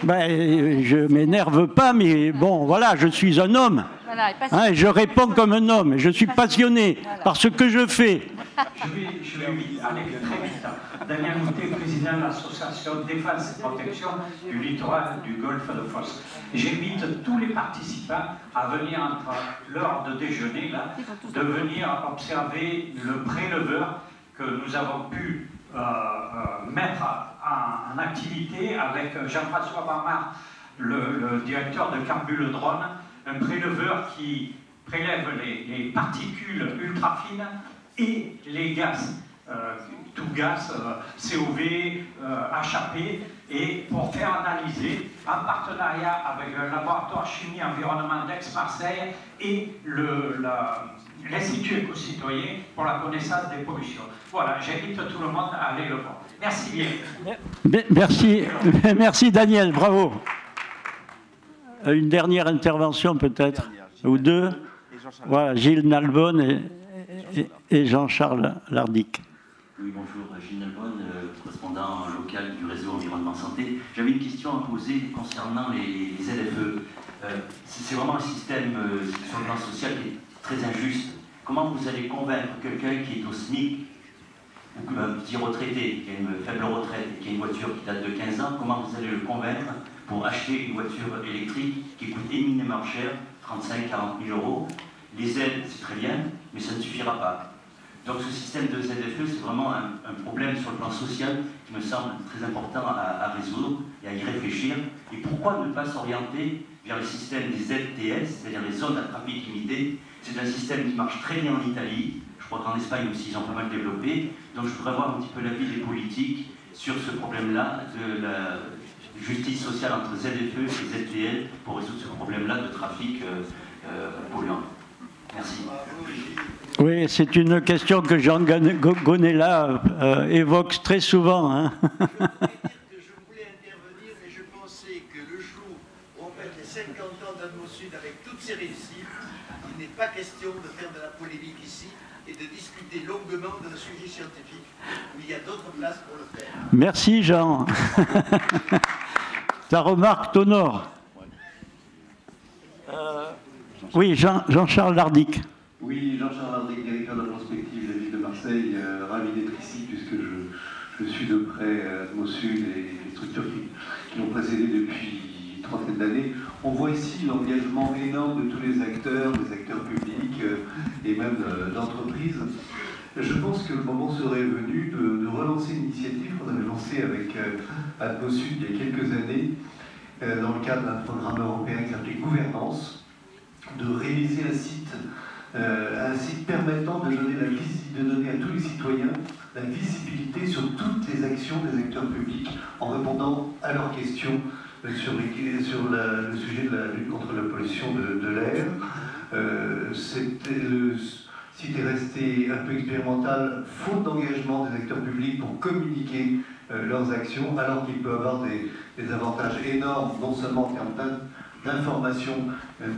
Je m'énerve pas, mais bon, voilà, je suis un homme. Voilà, hein, et je réponds comme un homme. Je suis passionné par ce que je fais. Je vais aller très vite. Daniel Moutet, président de l'association Défense et Protection du littoral du golfe de Fos. J'invite tous les participants à venir entre l'heure de déjeuner, là, de venir observer le préleveur que nous avons pu mettre en activité avec Jean-François Barmard, le directeur de Carbule Drone, un préleveur qui prélève les particules ultra fines et les gaz, tout gaz, COV, HAP, et pour faire analyser, en partenariat avec le laboratoire chimie environnement d'Aix-Marseille et l'Institut éco-citoyen pour la connaissance des pollutions. Voilà, j'invite tout le monde à aller le voir. Merci bien. Merci Daniel, bravo. Une dernière intervention peut-être, ou deux. Voilà, Gilles Nalbonne et Jean-Charles Lardic. Oui, bonjour, Gilles Nalbonne, correspondant local du réseau Environnement Santé. J'avais une question à poser concernant les ZFE. C'est vraiment un système sur le plan social qui est très injuste. Comment vous allez convaincre quelqu'un qui est au SMIC, ou un petit retraité, qui a une faible retraite et qui a une voiture qui date de 15 ans, comment vous allez le convaincre pour acheter une voiture électrique qui coûte éminemment cher, 35-40 000 euros? Les aides, c'est très bien, mais ça ne suffira pas. Donc ce système de ZFE, c'est vraiment un problème sur le plan social qui me semble très important à résoudre et à y réfléchir. Et pourquoi ne pas s'orienter vers le système des ZTS, c'est-à-dire les zones à trafic limité? C'est un système qui marche très bien en Italie. Je crois qu'en Espagne aussi, ils ont pas mal développé. Donc je voudrais avoir un petit peu l'avis des politiques sur ce problème-là, de la justice sociale entre ZFE et ZTL pour résoudre ce problème-là de trafic polluant. Merci. Oui, c'est une question que Jean Gonella évoque très souvent. Hein. Je voulais intervenir, mais je pensais que le jour où on fête les 50 ans d'Atmosud avec toutes ses réussites, il n'est pas question de faire de la polémique ici et de discuter longuement d'un sujet scientifique où il y a d'autres places pour le faire. Merci Jean. Ta remarque t'honore. Oui, Jean-Charles Lardic. Oui, Jean-Charles Lardic, directeur de la prospective de la ville de Marseille, ravi d'être ici puisque je suis de près Atmosud et structures qui l'ont précédé depuis une trentaine d'années. On voit ici l'engagement énorme de tous les acteurs publics et même d'entreprises. Je pense que le moment serait venu de relancer une initiative qu'on avait lancée avec Atmosud il y a quelques années, dans le cadre d'un programme européen qui s'appelait Gouvernance, de réaliser un site permettant de donner à tous les citoyens la visibilité sur toutes les actions des acteurs publics en répondant à leurs questions sur le sujet de la lutte contre la pollution de l'air. Le site est resté un peu expérimental, faute d'engagement des acteurs publics pour communiquer leurs actions, alors qu'il peut avoir des avantages énormes, non seulement en termes d'information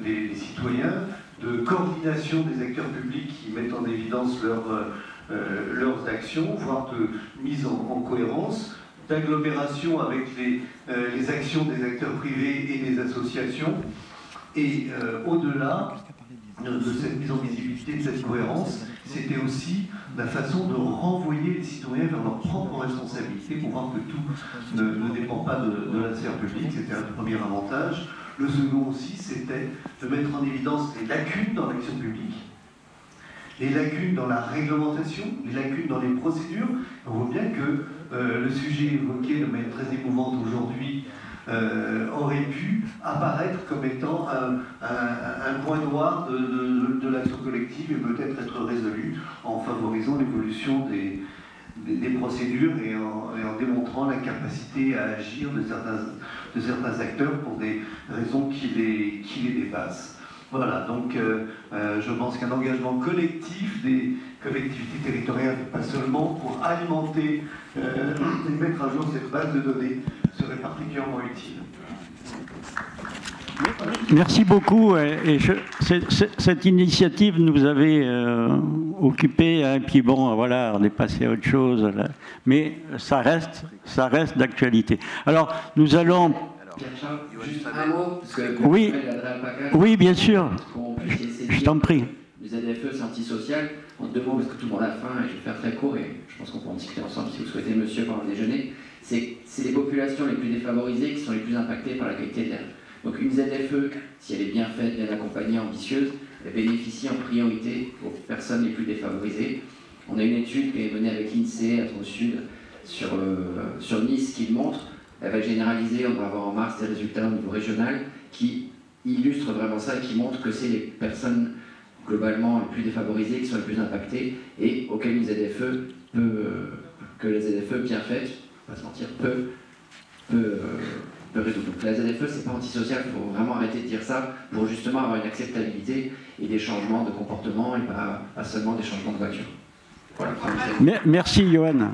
des citoyens, de coordination des acteurs publics qui mettent en évidence leurs actions, voire de mise en cohérence, d'agglomération avec les actions des acteurs privés et des associations. Et au-delà de cette mise en visibilité, de cette cohérence, c'était aussi la façon de renvoyer les citoyens vers leurs propres responsabilités pour voir que tout ne dépend pas de la sphère publique. C'était un premier avantage. Le second aussi, c'était de mettre en évidence les lacunes dans l'action publique, les lacunes dans la réglementation, les lacunes dans les procédures. On voit bien que le sujet évoqué de manière très émouvante aujourd'hui aurait pu apparaître comme étant un point noir de l'action collective et peut-être être résolu en favorisant l'évolution des procédures et en démontrant la capacité à agir de certains acteurs pour des raisons qui les dépassent. Voilà, donc je pense qu'un engagement collectif des collectivités territoriales, pas seulement pour alimenter et mettre à jour cette base de données, serait particulièrement utile. Merci beaucoup. Et cette initiative nous avait occupés. Et puis bon, voilà, on est passé à autre chose. Là. Mais ça reste d'actualité. Alors, nous allons... Juste un mot, parce que oui, bien sûr. Je t'en prie. Les ZFE, c'est antisocial. En deux mots, parce que tout le monde a faim, et je vais faire très court, et je pense qu'on peut en discuter ensemble si vous souhaitez, monsieur, pendant le déjeuner. C'est les populations les plus défavorisées qui sont les plus impactées par la qualité de l'air. Donc une ZFE, si elle est bien faite, bien accompagnée, ambitieuse, elle bénéficie en priorité aux personnes les plus défavorisées. On a une étude qui est menée avec l'INSEE, Atmosud, sur Nice, qui le montre. Elle va généraliser, on va avoir en mars des résultats au niveau régional qui illustrent vraiment ça et qui montrent que c'est les personnes globalement les plus défavorisées qui sont les plus impactées et auxquelles une ZFE que la ZFE bien faite, on va pas se mentir, peut résoudre. Donc la ZFE, c'est pas antisocial, il faut vraiment arrêter de dire ça pour justement avoir une acceptabilité et des changements de comportement et pas seulement des changements de voiture. Voilà. Merci, Johan.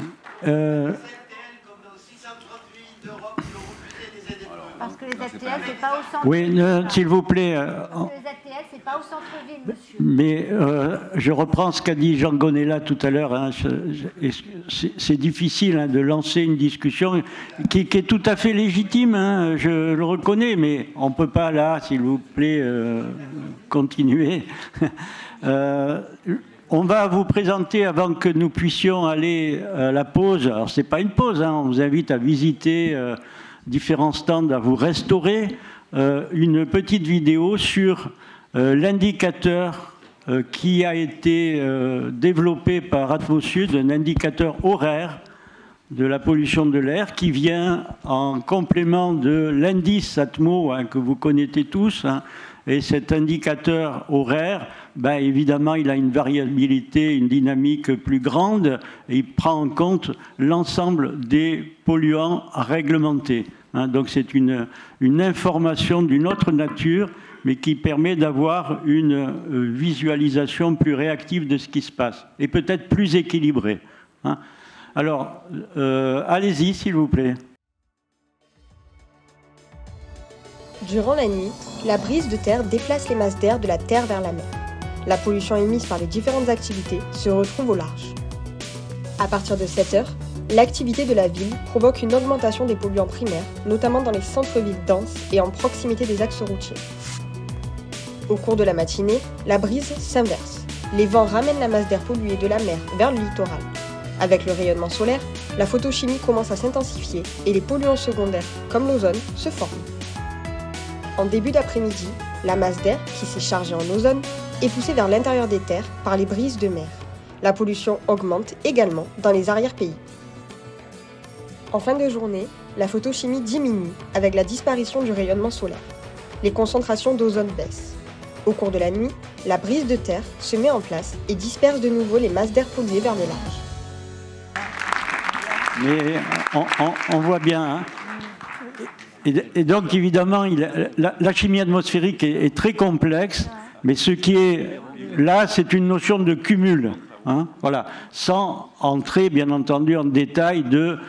Parce que les ZTL, c'est pas au centre. Oui, s'il vous plaît. Parce que les ZTL, c'est pas au centre-ville, monsieur. Mais je reprends ce qu'a dit Jean Gonella tout à l'heure. Hein, c'est difficile hein, de lancer une discussion qui est tout à fait légitime. Hein, je le reconnais, mais on ne peut pas là, s'il vous plaît, continuer. On va vous présenter, avant que nous puissions aller à la pause, alors ce n'est pas une pause, hein, on vous invite à visiter différents stands, à vous restaurer, une petite vidéo sur l'indicateur qui a été développé par Atmosud, un indicateur horaire de la pollution de l'air qui vient en complément de l'indice Atmo hein, que vous connaissez tous. Hein, et cet indicateur horaire, ben, évidemment, il a une variabilité, une dynamique plus grande et il prend en compte l'ensemble des polluants réglementés. Hein, donc c'est une information d'une autre nature, mais qui permet d'avoir une visualisation plus réactive de ce qui se passe et peut-être plus équilibrée. Hein. Alors, allez-y, s'il vous plaît. Durant la nuit, la brise de terre déplace les masses d'air de la terre vers la mer. La pollution émise par les différentes activités se retrouve au large. À partir de 7 heures, l'activité de la ville provoque une augmentation des polluants primaires, notamment dans les centres-villes denses et en proximité des axes routiers. Au cours de la matinée, la brise s'inverse. Les vents ramènent la masse d'air polluée de la mer vers le littoral. Avec le rayonnement solaire, la photochimie commence à s'intensifier et les polluants secondaires, comme l'ozone, se forment. En début d'après-midi, la masse d'air, qui s'est chargée en ozone, est poussée vers l'intérieur des terres par les brises de mer. La pollution augmente également dans les arrière-pays. En fin de journée, la photochimie diminue avec la disparition du rayonnement solaire. Les concentrations d'ozone baissent. Au cours de la nuit, la brise de terre se met en place et disperse de nouveau les masses d'air polluées vers le large. Mais on voit bien. Hein. Et donc, évidemment, la chimie atmosphérique est très complexe, mais ce qui est là, c'est une notion de cumul. Hein, voilà, sans entrer, bien entendu, en détail de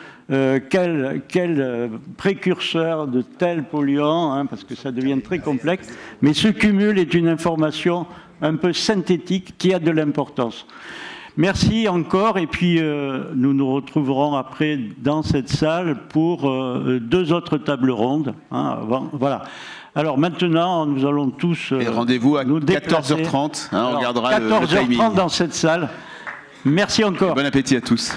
quel précurseur de tel polluant, hein, parce que ça devient très complexe, mais ce cumul est une information un peu synthétique qui a de l'importance. Merci encore, et puis nous nous retrouverons après dans cette salle pour 2 autres tables rondes. Hein, voilà. Alors maintenant, nous allons tous rendez-vous à 14h30, hein, on regardera 14h30 le timing. dans cette salle. Merci encore. Bon appétit à tous.